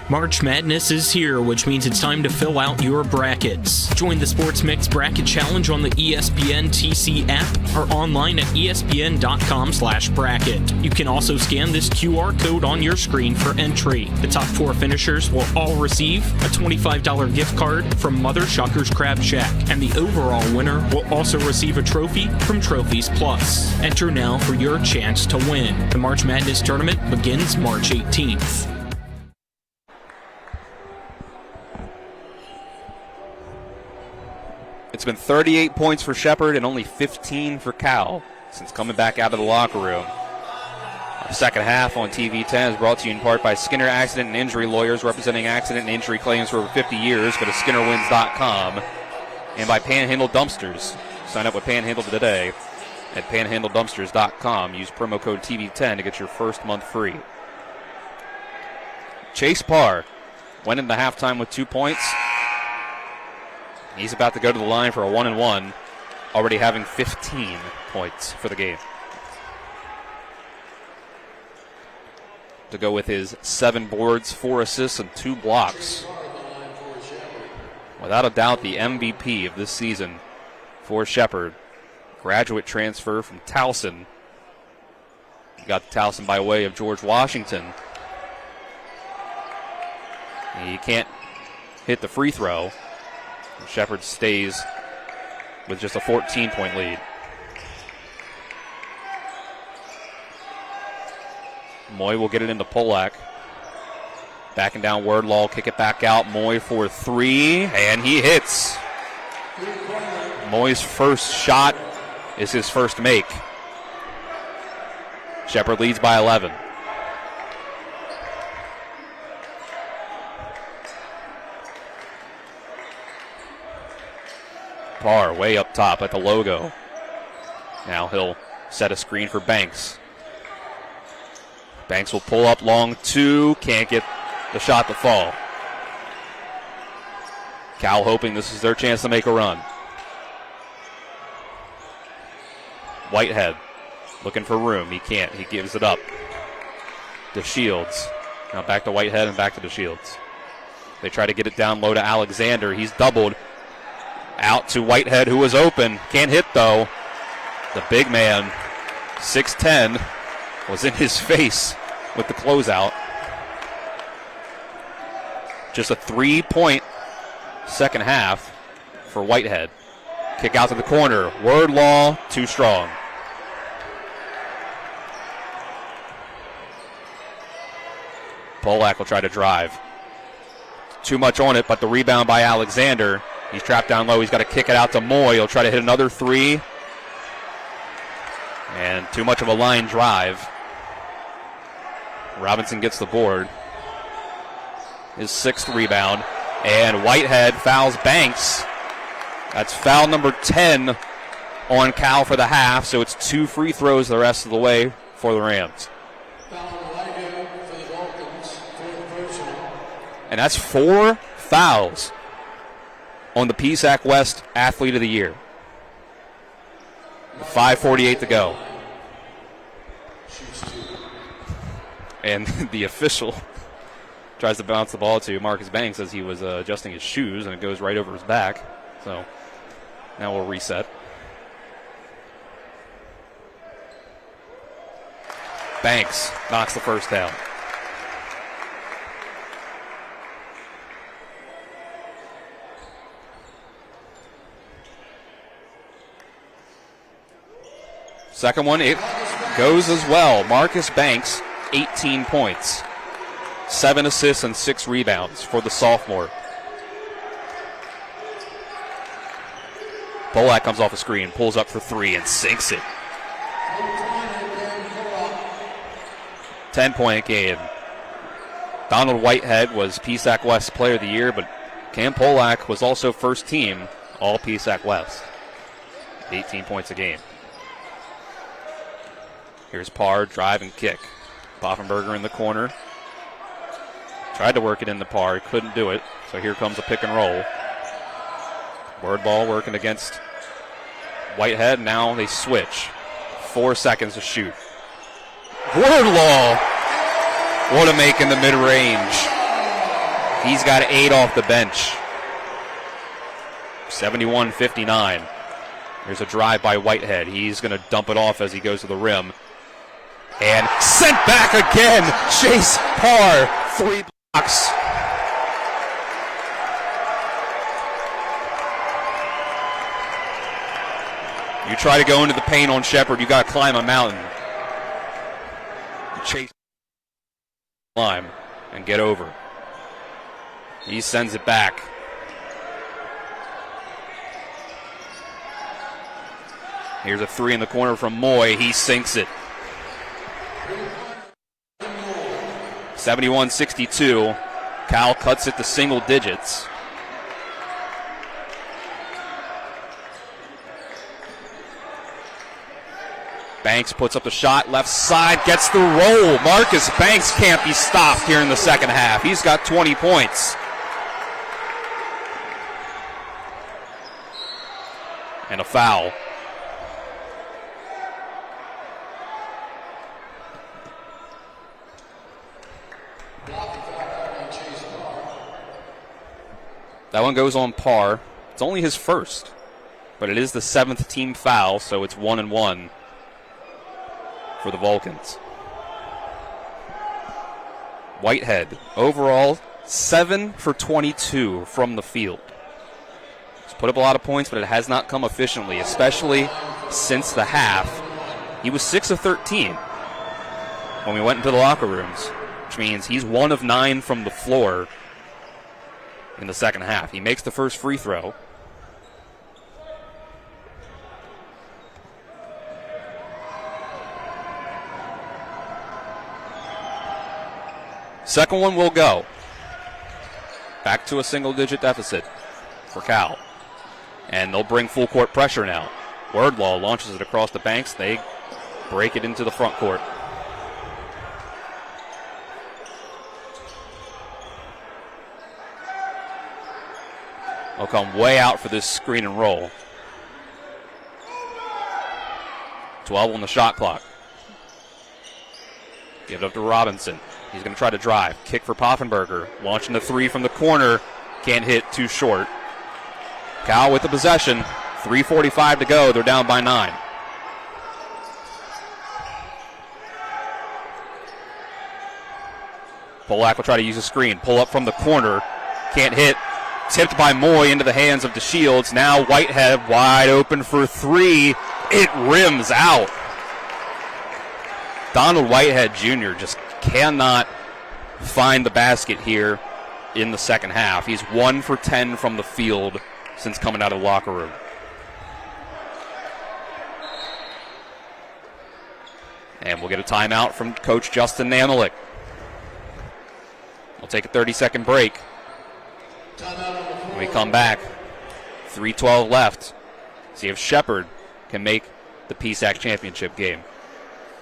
March Madness is here, which means it's time to fill out your brackets. Join the Sports Mix Bracket Challenge on the ESPN TC app or online at espn.com/bracket. You can also scan this QR code on your screen for entry. The top 4 finishers will all receive a $25 gift card from Mother Shucker's Crab Shack, and the overall winner will also receive a trophy from Trophies Plus. Enter now for your chance to win. The March Madness tournament begins March 18th. It's been 38 points for Shepherd and only 15 for Cal since coming back out of the locker room. Our second half on TV 10 is brought to you in part by Skinner Accident and Injury Lawyers, representing accident and injury claims for over 50 years. Go to SkinnerWins.com. And by Panhandle Dumpsters. Sign up with Panhandle today at PanhandleDumpsters.com. Use promo code TV10 to get your first month free. Chase Parr went into halftime with 2 points. He's about to go to the line for a 1-and-1, already having 15 points for the game. To go with his 7 boards, 4 assists, and 2 blocks. Without a doubt, the MVP of this season for Shepherd. Graduate transfer from Towson. He got to Towson by way of George Washington. He can't hit the free throw. Shepherd stays with just a 14-point lead. Moy will get it into Polak. Backing down Wordlaw, kick it back out. Moy for 3, and he hits. Moy's first shot is his first make. Shepherd leads by 11. Parr way up top at the logo. Now he'll set a screen for Banks. Banks will pull up long 2. Can't get the shot to fall. Cal hoping this is their chance to make a run. Whitehead looking for room. He can't. He gives it up. DeShields. Now back to Whitehead and back to DeShields. They try to get it down low to Alexander. He's doubled. Out to Whitehead, who was open. Can't hit, though. The big man, 6'10", was in his face with the closeout. Just a 3-point second half for Whitehead. Kick out to the corner. Wordlaw, too strong. Polak will try to drive. Too much on it, but the rebound by Alexander. He's trapped down low. He's got to kick it out to Moy. He'll try to hit another three. And too much of a line drive. Robinson gets the board. His 6th rebound. And Whitehead fouls Banks. That's foul number 10 on Cal for the half, so it's 2 free throws the rest of the way for the Rams. For the Vulcans, And that's 4 fouls on the PSAC West Athlete of the Year. 5:48 to go. And the official tries to bounce the ball to Marcus Banks as he was adjusting his shoes, and it goes right over his back. So now we'll reset. Banks knocks the first down. Second one, it goes as well. Marcus Banks, 18 points, 7 assists and 6 rebounds for the sophomore. Polak comes off a screen, pulls up for 3 and sinks it. 10-point game. Donald Whitehead was PSAC West Player of the Year, but Cam Polak was also first team All PSAC West. 18 points a game. Here's Parr, drive and kick. Poffenberger in the corner. Tried to work it into Parr, couldn't do it. So here comes a pick and roll. Word ball working against Whitehead. Now they switch. 4 seconds to shoot. Wordlaw. What a make in the mid-range. He's got 8 off the bench. 71-59. There's a drive by Whitehead. He's going to dump it off as he goes to the rim. And sent back again. Chase Parr, 3 blocks. You try to go into the paint on Shepherd, you got to climb a mountain. Chase climb and get over. He sends it back. Here's a 3 in the corner from Moy. He sinks it. 71-62. Cal cuts it to single digits. Banks puts up the shot, left side, gets the roll. Marcus Banks can't be stopped here in the second half. He's got 20 points. And a foul. That one goes on Parr. It's only his first, but it is the 7th team foul, so it's 1-1 for the Vulcans. Whitehead, overall, 7 for 22 from the field. He's put up a lot of points, but it has not come efficiently, especially since the half. He was 6 of 13 when we went into the locker rooms, which means he's 1 of 9 from the floor in the second half. He makes the first free throw. Second one will go. Back to a single-digit deficit for Cal. And they'll bring full court pressure now. Wordlaw launches it across the Banks. They break it into the front court. They'll come way out for this screen and roll. 12 on the shot clock. Give it up to Robinson. He's going to try to drive. Kick for Poffenberger. Launching the three from the corner. Can't hit, too short. Cal with the possession. 3:45 to go. They're down by 9. Polak will try to use a screen. Pull up from the corner. Can't hit. Tipped by Moy into the hands of DeShields. Now Whitehead wide open for three. It rims out. Donald Whitehead Jr. just cannot find the basket here in the second half. He's 1 for 10 from the field since coming out of the locker room. And we'll get a timeout from Coach Justin Nanolik. We'll take a 30-second break. When we come back, 3:12 left. See if Shepherd can make the PSAC championship game.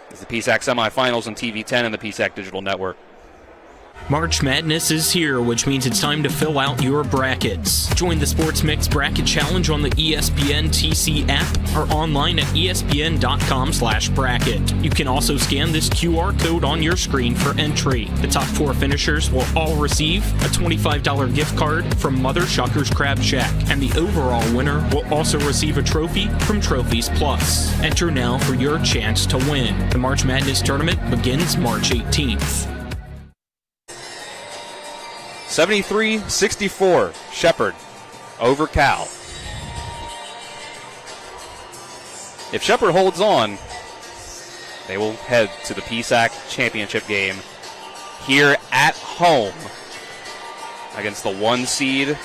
It's the PSAC semifinals on TV 10 and the PSAC Digital Network. March Madness is here, which means it's time to fill out your brackets. Join the Sports Mix Bracket Challenge on the ESPN TC app or online at espn.com/bracket. You can also scan this QR code on your screen for entry. The top 4 finishers will all receive a $25 gift card from Mother Shucker's Crab Shack, and the overall winner will also receive a trophy from Trophies Plus. Enter now for your chance to win. The March Madness tournament begins March 18th. 73-64, Shepherd over Cal. If Shepherd holds on, they will head to the PSAC championship game here at home against the 1 seed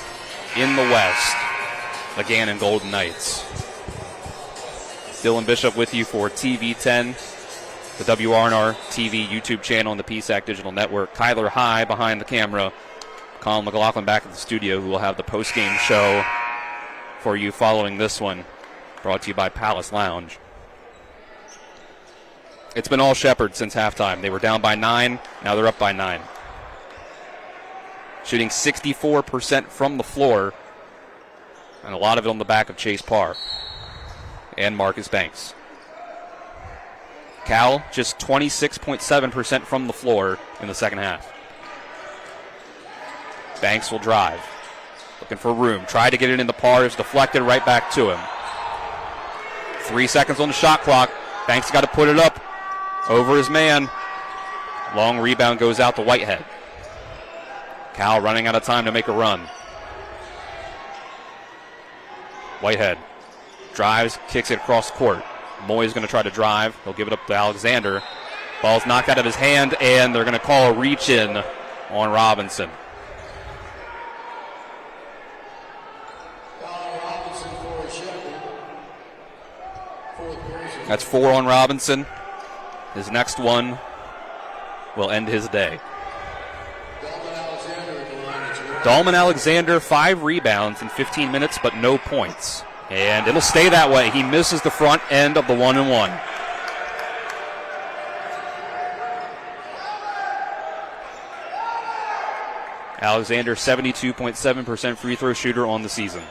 in the West, the Gannon Golden Knights. Dylan Bishop with you for TV 10, the WRNR TV YouTube channel and the PSAC Digital Network. Kyler High behind the camera. Colin McLaughlin back at the studio, who will have the post-game show for you following this one, brought to you by Palace Lounge. It's been all Shepherd since halftime. They were down by 9, now they're up by 9. Shooting 64% from the floor, and a lot of it on the back of Chase Parr and Marcus Banks. Cal just 26.7% from the floor in the second half. Banks will drive. Looking for room. Tried to get it in the Parr. It's deflected right back to him. 3 seconds on the shot clock. Banks got to put it up over his man. Long rebound goes out to Whitehead. Cal running out of time to make a run. Whitehead drives, kicks it across the court. Moy's going to try to drive. He'll give it up to Alexander. Ball's knocked out of his hand, and they're going to call a reach in on Robinson. That's 4 on Robinson. His next one will end his day. Dalman Alexander, 5 rebounds in 15 minutes, but no points. And it'll stay that way. He misses the front end of the 1-and-1. Alexander, 72.7% free throw shooter on the season.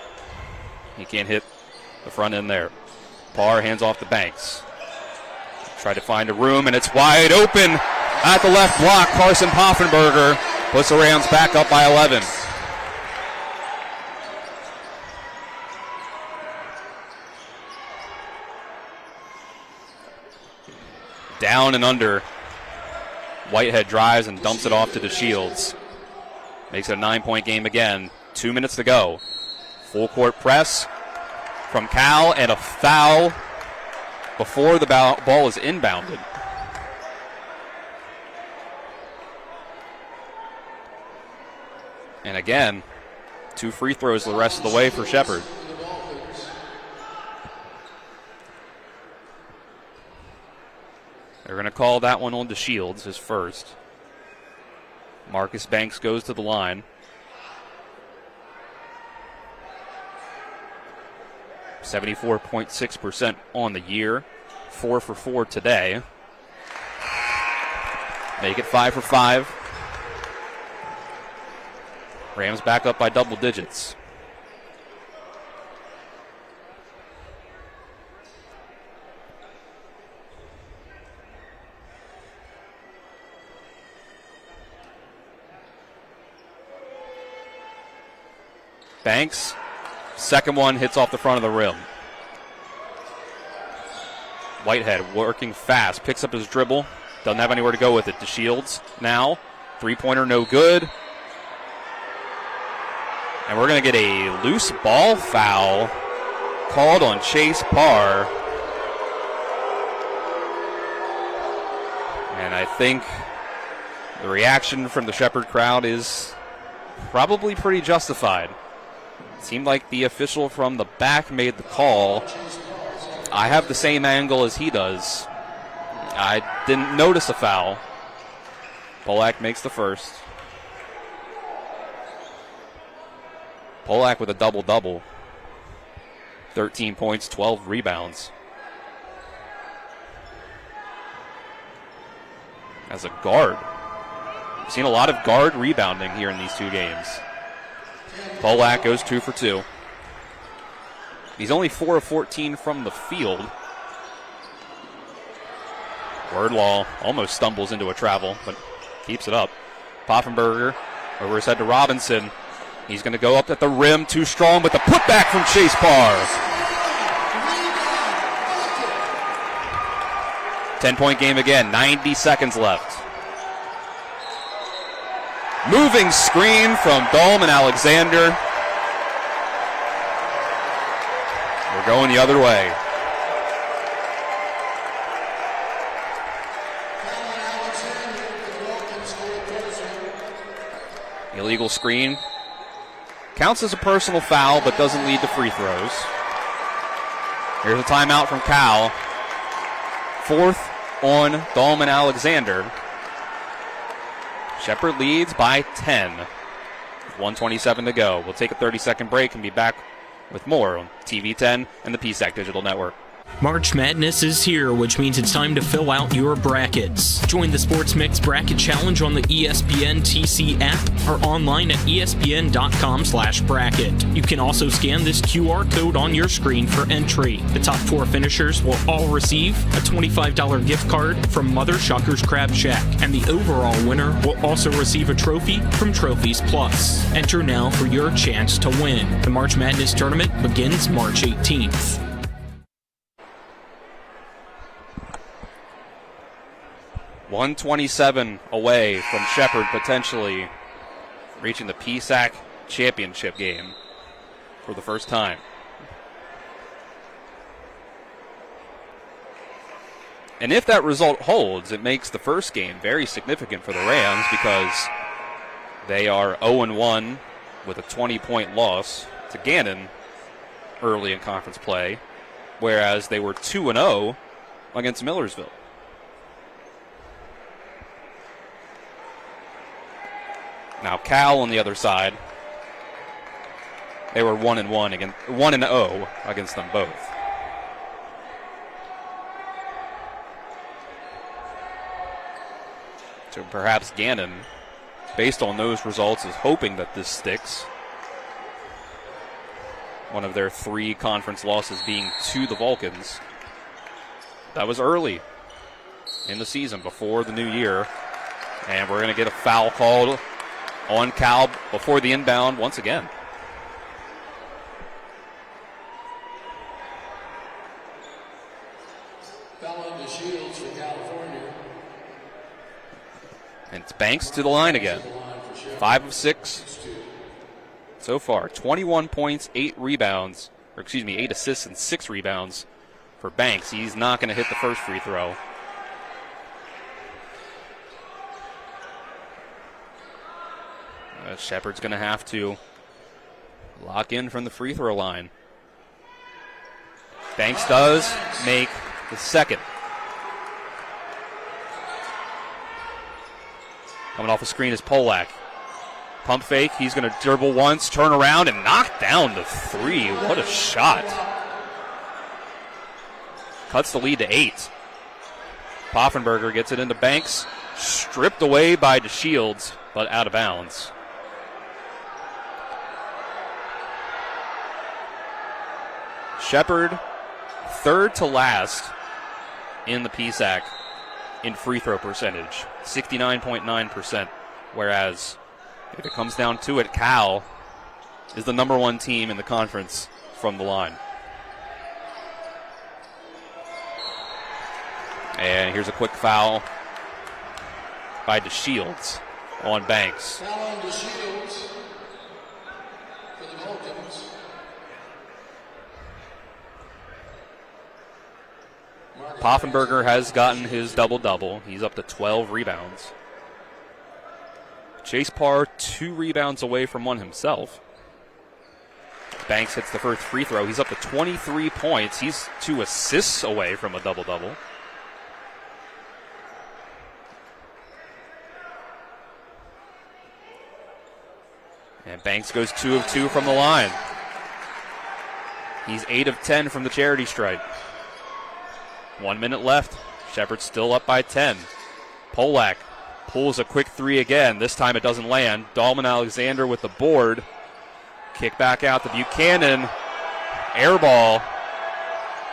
He can't hit the front end there. Parr hands off to Banks. Try to find a room, and it's wide open at the left block. Carson Poffenberger puts the Rams back up by 11. Down and under. Whitehead drives and dumps it off to DeShields. Makes it a 9-point game again. 2 minutes to go. Full court press from Cal, and a foul before the ball is inbounded. And again, 2 free throws the rest of the way for Shepherd. They're going to call that one on DeShields, his first. Marcus Banks goes to the line. 74.6% on the year. 4 for 4 today. Make it 5 for 5. Rams back up by double digits. Banks, second one hits off the front of the rim. Whitehead working fast, picks up his dribble, doesn't have anywhere to go with it. DeShields now, three-pointer no good. And we're going to get a loose ball foul called on Chase Parr. And I think the reaction from the Shepherd crowd is probably pretty justified. It seemed like the official from the back made the call. I have the same angle as he does. I didn't notice a foul. Polak makes the first. Polak with a double-double. 13 points, 12 rebounds. As a guard. We've seen a lot of guard rebounding here in these two games. Polak goes 2 for 2. He's only 4 of 14 from the field. Wordlaw almost stumbles into a travel, but keeps it up. Poffenberger over his head to Robinson. He's going to go up at the rim, too strong, but the putback from Chase Parr. 10-point game again, 90 seconds left. Moving screen from Dahlman Alexander. We're going the other way. Illegal screen. Counts as a personal foul, but doesn't lead to free throws. Here's a timeout from Cal. Fourth on Dahlman Alexander. Shepherd leads by 10. 1:27 to go. We'll take a 30-second break and be back with more on TV 10 and the PSAC Digital Network. March Madness is here, which means it's time to fill out your brackets. Join the Sports Mix Bracket Challenge on the ESPN TC app or online at espn.com/bracket. You can also scan this QR code on your screen for entry. The top 4 finishers will all receive a $25 gift card from Mother Shucker's Crab Shack, and the overall winner will also receive a trophy from Trophies Plus. Enter now for your chance to win. The March Madness tournament begins March 18th. .127 away from Shepherd potentially reaching the PSAC championship game for the first time. And if that result holds, it makes the first game very significant for the Rams because they are 0-1 with a 20-point loss to Gannon early in conference play, whereas they were 2-0 against Millersville. Now Cal on the other side, they were 1-0 against them both. So perhaps Gannon, based on those results, is hoping that this sticks. One of their 3 conference losses being to the Vulcans. That was early in the season, before the new year. And we're going to get a foul called on Cal before the inbound once again. And it's Banks to the line again. 5 of 6 so far. 21 points, 8 assists and 6 rebounds for Banks. He's not going to hit the first free throw. Shepherd's going to have to lock in from the free throw line. Banks does make the second. Coming off the screen is Polak. Pump fake. He's going to dribble once, turn around, and knock down the 3. What a shot. Cuts the lead to 8. Poffenberger gets it into Banks. Stripped away by DeShields, but out of bounds. Shepherd, third to last in the PSAC in free throw percentage, 69.9%. Whereas, if it comes down to it, Cal is the number 1 team in the conference from the line. And here's a quick foul by DeShields on Banks. Foul on DeShields for the Vulcans. Poffenberger has gotten his double-double. He's up to 12 rebounds. Chase Parr 2 rebounds away from one himself. Banks hits the first free throw. He's up to 23 points. He's 2 assists away from a double-double. And Banks goes 2 of 2 from the line. He's 8 of 10 from the charity stripe. 1 minute left. Shepherd still up by 10. Polak pulls a quick 3 again. This time it doesn't land. Dahlman Alexander with the board. Kick back out to Buchanan. Air ball.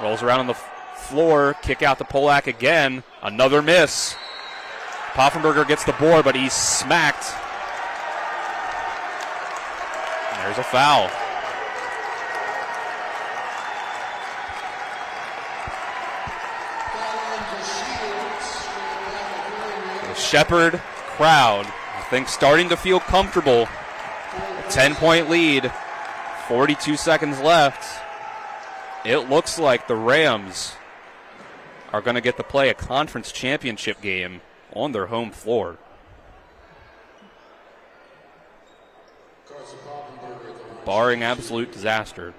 Rolls around on the floor. Kick out to Polak again. Another miss. Poffenberger gets the board, but he's smacked. And there's a foul. The Shepherd crowd, I think, starting to feel comfortable. A 10-point lead, 42 seconds left. It looks like the Rams are going to get to play a conference championship game on their home floor. Barring absolute disaster.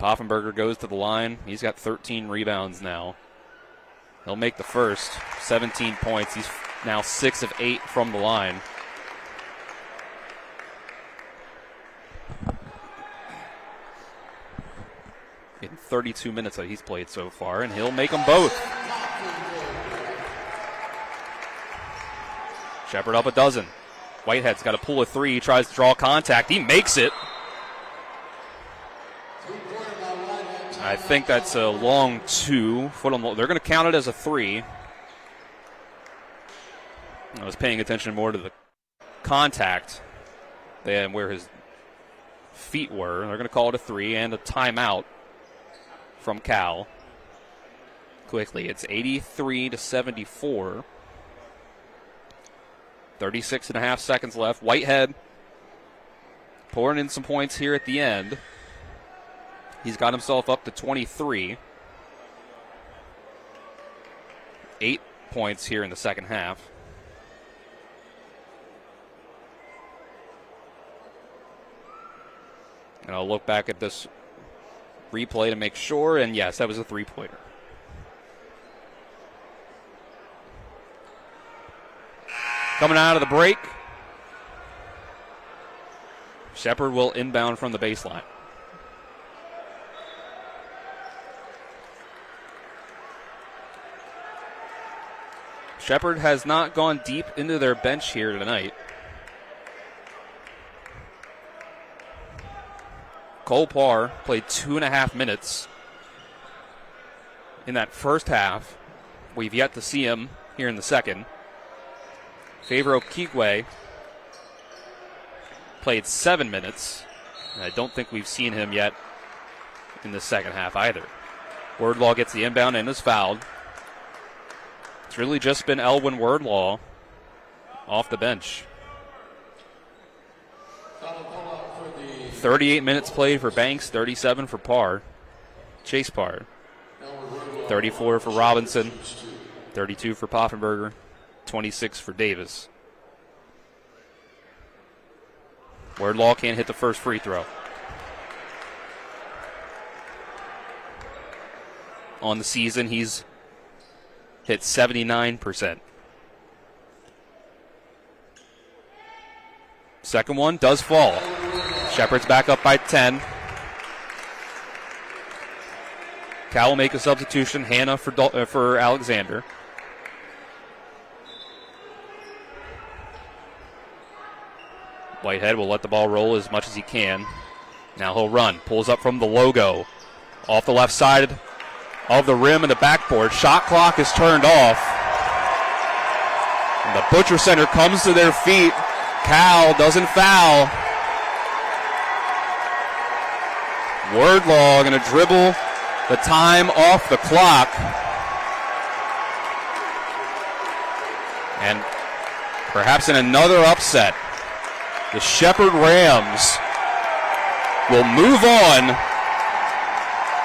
Poffenberger goes to the line. He's got 13 rebounds now. He'll make the first. 17 points. He's now 6 of 8 from the line. In 32 minutes that he's played so far, and he'll make them both. Shepherd up a dozen. Whitehead's got to pull a 3. He tries to draw contact. He makes it. I think that's a long 2. Foot on the, they're going to count it as a 3. I was paying attention more to the contact than where his feet were. They're going to call it a 3 and a timeout from Cal. Quickly, it's 83-74. 36.5 seconds left. Whitehead pouring in some points here at the end. He's got himself up to 23. 8 points here in the second half. And I'll look back at this replay to make sure, and yes, that was a 3-pointer. Coming out of the break, Shepherd will inbound from the baseline. Shepherd has not gone deep into their bench here tonight. Cole Parr played 2.5 minutes in that first half. We've yet to see him here in the second. Favor Okigwe played 7 minutes. And I don't think we've seen him yet in the second half either. Wordlaw gets the inbound and is fouled. It's really just been Elwin Wordlaw off the bench. 38 minutes played for Banks, 37 for Parr. Chase Parr. 34 for Robinson, 32 for Poffenberger, 26 for Davis. Wordlaw can't hit the first free throw. On the season, he's hit 79%. Second one does fall. Shepherd's back up by 10. Cal will make a substitution. Hannah for Alexander. Whitehead will let the ball roll as much as he can. Now he'll run. Pulls up from the logo. Off the left side of the rim and the backboard. Shot clock is turned off. And the Butcher Center comes to their feet. Cal doesn't foul. Wardlaw going to dribble the time off the clock. And perhaps in another upset, the Shepherd Rams will move on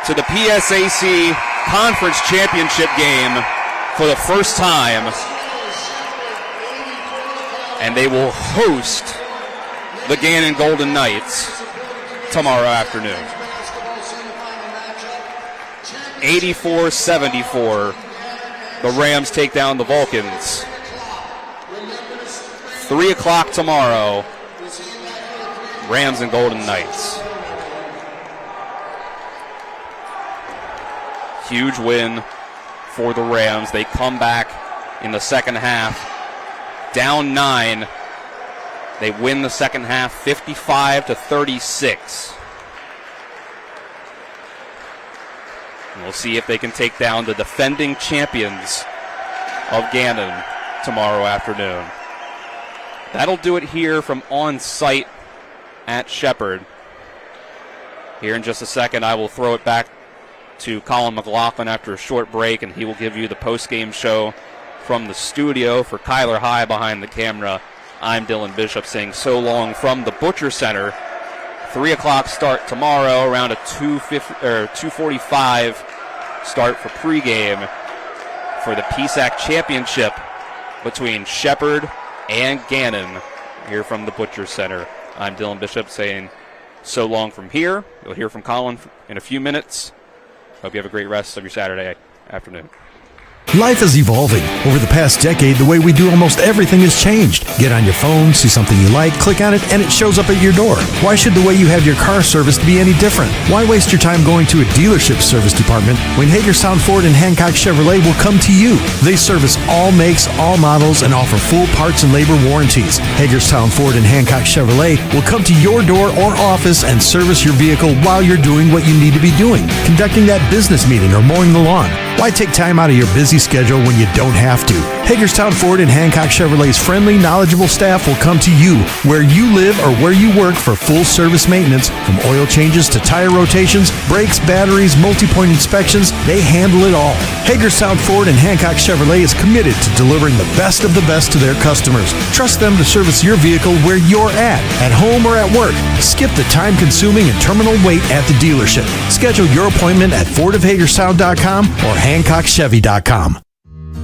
to the PSAC Conference Championship game for the first time. And they will host the Gannon Golden Knights tomorrow afternoon. 84-74, the Rams take down the Vulcans. 3 o'clock tomorrow, Rams and Golden Knights. Huge win for the Rams. They come back in the second half, down 9. They win the second half 55-36. And we'll see if they can take down the defending champions of Gannon tomorrow afternoon. That'll do it here from on-site at Shepherd. Here in just a second, I will throw it back to Colin McLaughlin after a short break, and he will give you the post-game show from the studio. For Kyler High behind the camera, I'm Dylan Bishop saying so long from the Butcher Center. 3 o'clock start tomorrow, around a 2:45 start for pregame for the PSAC championship between Shepherd and Gannon here from the Butcher Center. I'm Dylan Bishop saying so long from here. You'll hear from Colin in a few minutes. Hope you have a great rest of your Saturday afternoon. Life is evolving. Over the past decade, the way we do almost everything has changed. Get on your phone, see something you like, click on it, and it shows up at your door. Why should the way you have your car serviced be any different? Why waste your time going to a dealership service department when Hagerstown Ford and Hancock Chevrolet will come to you? They service all makes, all models, and offer full parts and labor warranties. Hagerstown Ford and Hancock Chevrolet will come to your door or office and service your vehicle while you're doing what you need to be doing, conducting that business meeting or mowing the lawn. Why take time out of your busy schedule when you don't have to? Hagerstown Ford and Hancock Chevrolet's friendly, knowledgeable staff will come to you where you live or where you work for full service maintenance, from oil changes to tire rotations, brakes, batteries, multi-point inspections. They handle it all. Hagerstown Ford and Hancock Chevrolet is committed to delivering the best of the best to their customers. Trust them to service your vehicle where you're at home or at work. Skip the time-consuming and terminal wait at the dealership. Schedule your appointment at FordofHagerstown.com or HancockChevy.com.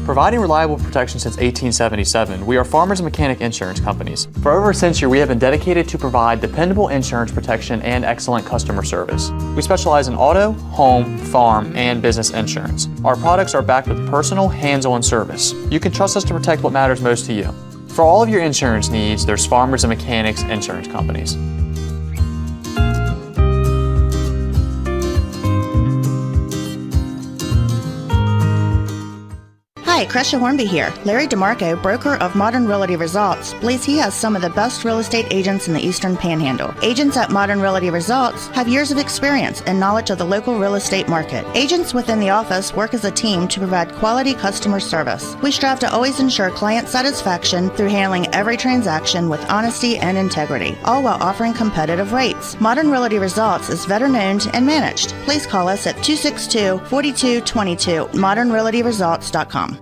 Providing reliable protection since 1877, we are Farmers and Mechanic Insurance Companies. For over a century, we have been dedicated to provide dependable insurance protection and excellent customer service. We specialize in auto, home, farm, and business insurance. Our products are backed with personal, hands-on service. You can trust us to protect what matters most to you. For all of your insurance needs, there's Farmers and Mechanics Insurance Companies. Hi, Crescia Hornby here. Larry DeMarco, broker of Modern Realty Results, believes he has some of the best real estate agents in the Eastern Panhandle. Agents at Modern Realty Results have years of experience and knowledge of the local real estate market. Agents within the office work as a team to provide quality customer service. We strive to always ensure client satisfaction through handling every transaction with honesty and integrity, all while offering competitive rates. Modern Realty Results is veteran-owned and managed. Please call us at 262-4222, modernrealtyresults.com.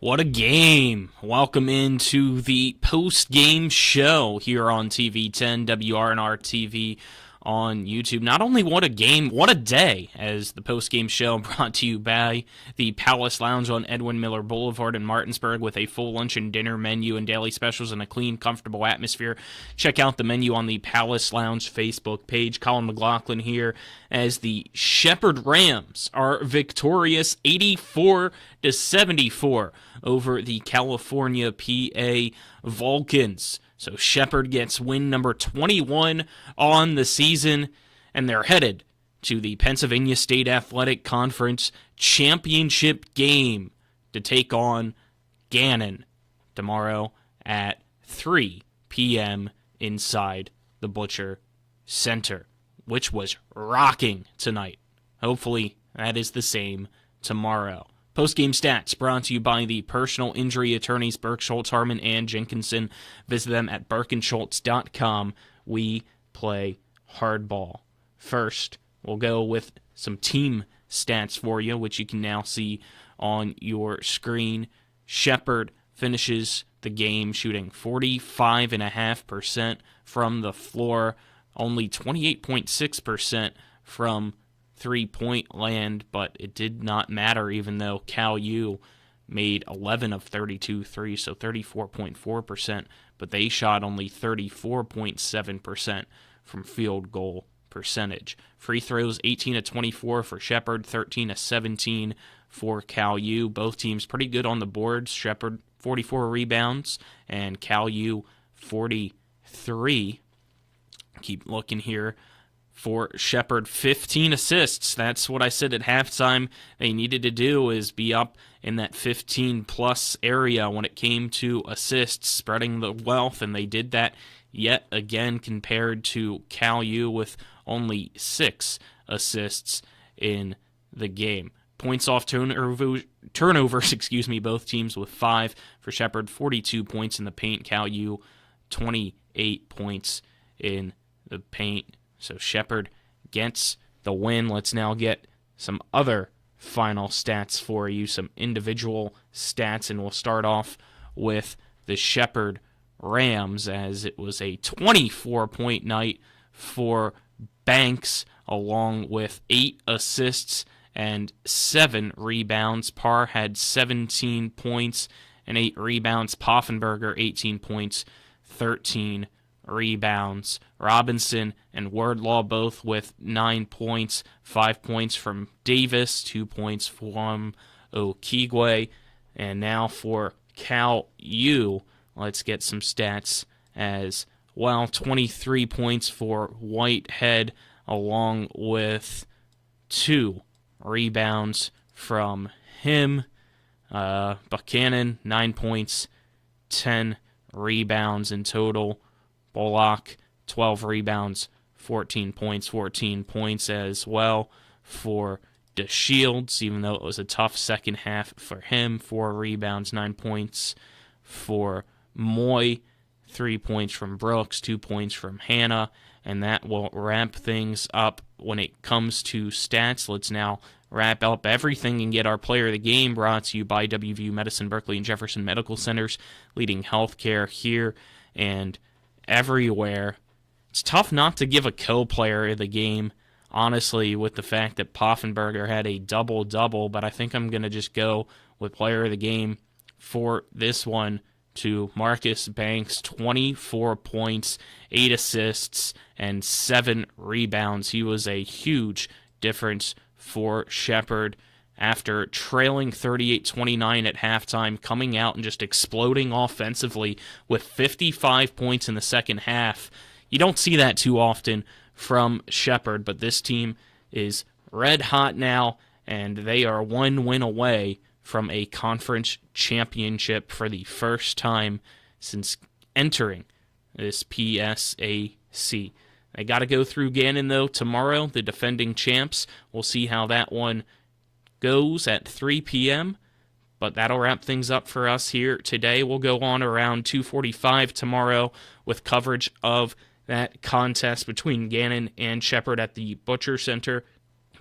What a game. Welcome into the post-game show here on TV 10, WRNR TV on YouTube. Not only what a game, what a day, as the post-game show brought to you by the Palace Lounge on Edwin Miller Boulevard in Martinsburg, with a full lunch and dinner menu and daily specials and a clean, comfortable atmosphere. Check out the menu on the Palace Lounge Facebook page. Colin McLaughlin here as the Shepherd Rams are victorious 84-74 over the California PA Vulcans. So Shepherd gets win number 21 on the season, and they're headed to the Pennsylvania State Athletic Conference championship game to take on Gannon tomorrow at 3 p.m. inside the Butcher Center, which was rocking tonight. Hopefully that is the same tomorrow. Post-game stats brought to you by the personal injury attorneys Burke, Schultz, Harmon, and Jenkinson. Visit them at burkeandschultz.com. We play hardball. First, we'll go with some team stats for you, which you can now see on your screen. Shepherd finishes the game shooting 45.5% from the floor, only 28.6% from three-point land, but it did not matter even though Cal U made 11 of 32 threes, so 34.4%, but they shot only 34.7% from field goal percentage. Free throws, 18 of 24 for Shepherd, 13 of 17 for Cal U. Both teams pretty good on the boards. Shepherd, 44 rebounds, and Cal U, 43. Keep looking here. For Shepherd, 15 assists. That's what I said at halftime they needed to do, is be up in that 15-plus area when it came to assists, spreading the wealth, and they did that yet again compared to Cal U with only 6 assists in the game. Points off turnovers, both teams with 5. For Shepherd, 42 points in the paint. Cal U, 28 points in the paint. So Shepherd gets the win. Let's now get some other final stats for you, some individual stats, and we'll start off with the Shepherd Rams, as it was a 24-point night for Banks, along with 8 assists and 7 rebounds. Parr had 17 points and 8 rebounds. Poffenberger, 18 points, 13 rebounds. Robinson and Wardlaw both with 9 points, 5 points from Davis, 2 points from Okigwe. And now for Cal U, let's get some stats as well. 23 points for Whitehead, along with 2 rebounds from him. Buchanan, 9 points, 10 rebounds in total. Bullock, 12 rebounds, 14 points as well for DeShields, even though it was a tough second half for him. 4 rebounds, 9 points for Moy, 3 points from Brooks, 2 points from Hannah, and that will wrap things up when it comes to stats. Let's now wrap up everything and get our player of the game, brought to you by WVU Medicine, Berkeley, and Jefferson Medical Centers, leading healthcare here and everywhere. It's tough not to give a co-player of the game, honestly, with the fact that Poffenberger had a double-double, but I think I'm going to just go with player of the game for this one to Marcus Banks. 24 points, 8 assists, and 7 rebounds. He was a huge difference for Shepherd after trailing 38-29 at halftime, coming out and just exploding offensively with 55 points in the second half. You don't see that too often from Shepherd, but this team is red hot now, and they are 1 win away from a conference championship for the first time since entering this PSAC. They got to go through Gannon, though, tomorrow, the defending champs. We'll see how that one goes at 3 p.m., but that'll wrap things up for us here today. We'll go on around 2:45 tomorrow with coverage of that contest between Gannon and Shepherd at the Butcher Center.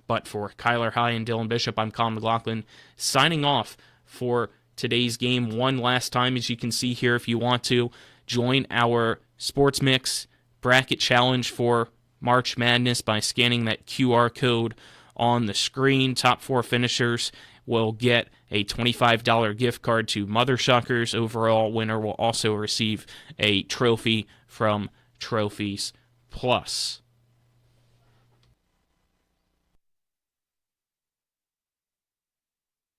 But for Kyler High and Dylan Bishop, I'm Colin McLaughlin, signing off for today's game one last time. As you can see here, if you want to join our Sports Mix bracket challenge for March Madness by scanning that QR code on the screen. Top 4 finishers will get a $25 gift card to Mother Shuckers. Overall winner will also receive a trophy from Trophies Plus.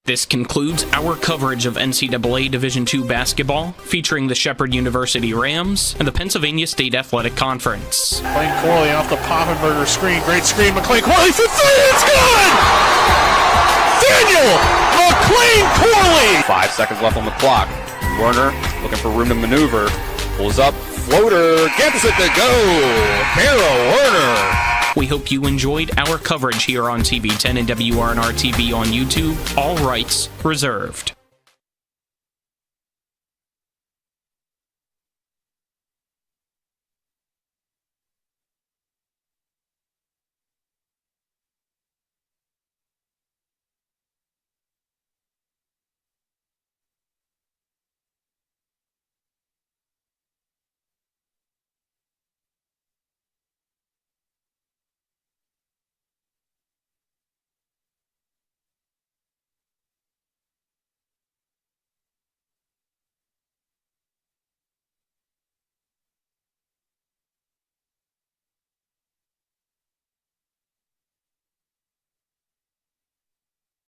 This concludes our coverage of NCAA Division II basketball, featuring the Shepherd University Rams and the Pennsylvania State Athletic Conference. McLean Corley off the Poffenberger screen. Great screen. McLean Corley for 3. It's good! Daniel McLean Corley! 5 seconds left on the clock. Werner looking for room to maneuver. Pulls up. Floater. Gets it to go. Carol Werner. We hope you enjoyed our coverage here on TV10 and WRNR TV on YouTube. All rights reserved.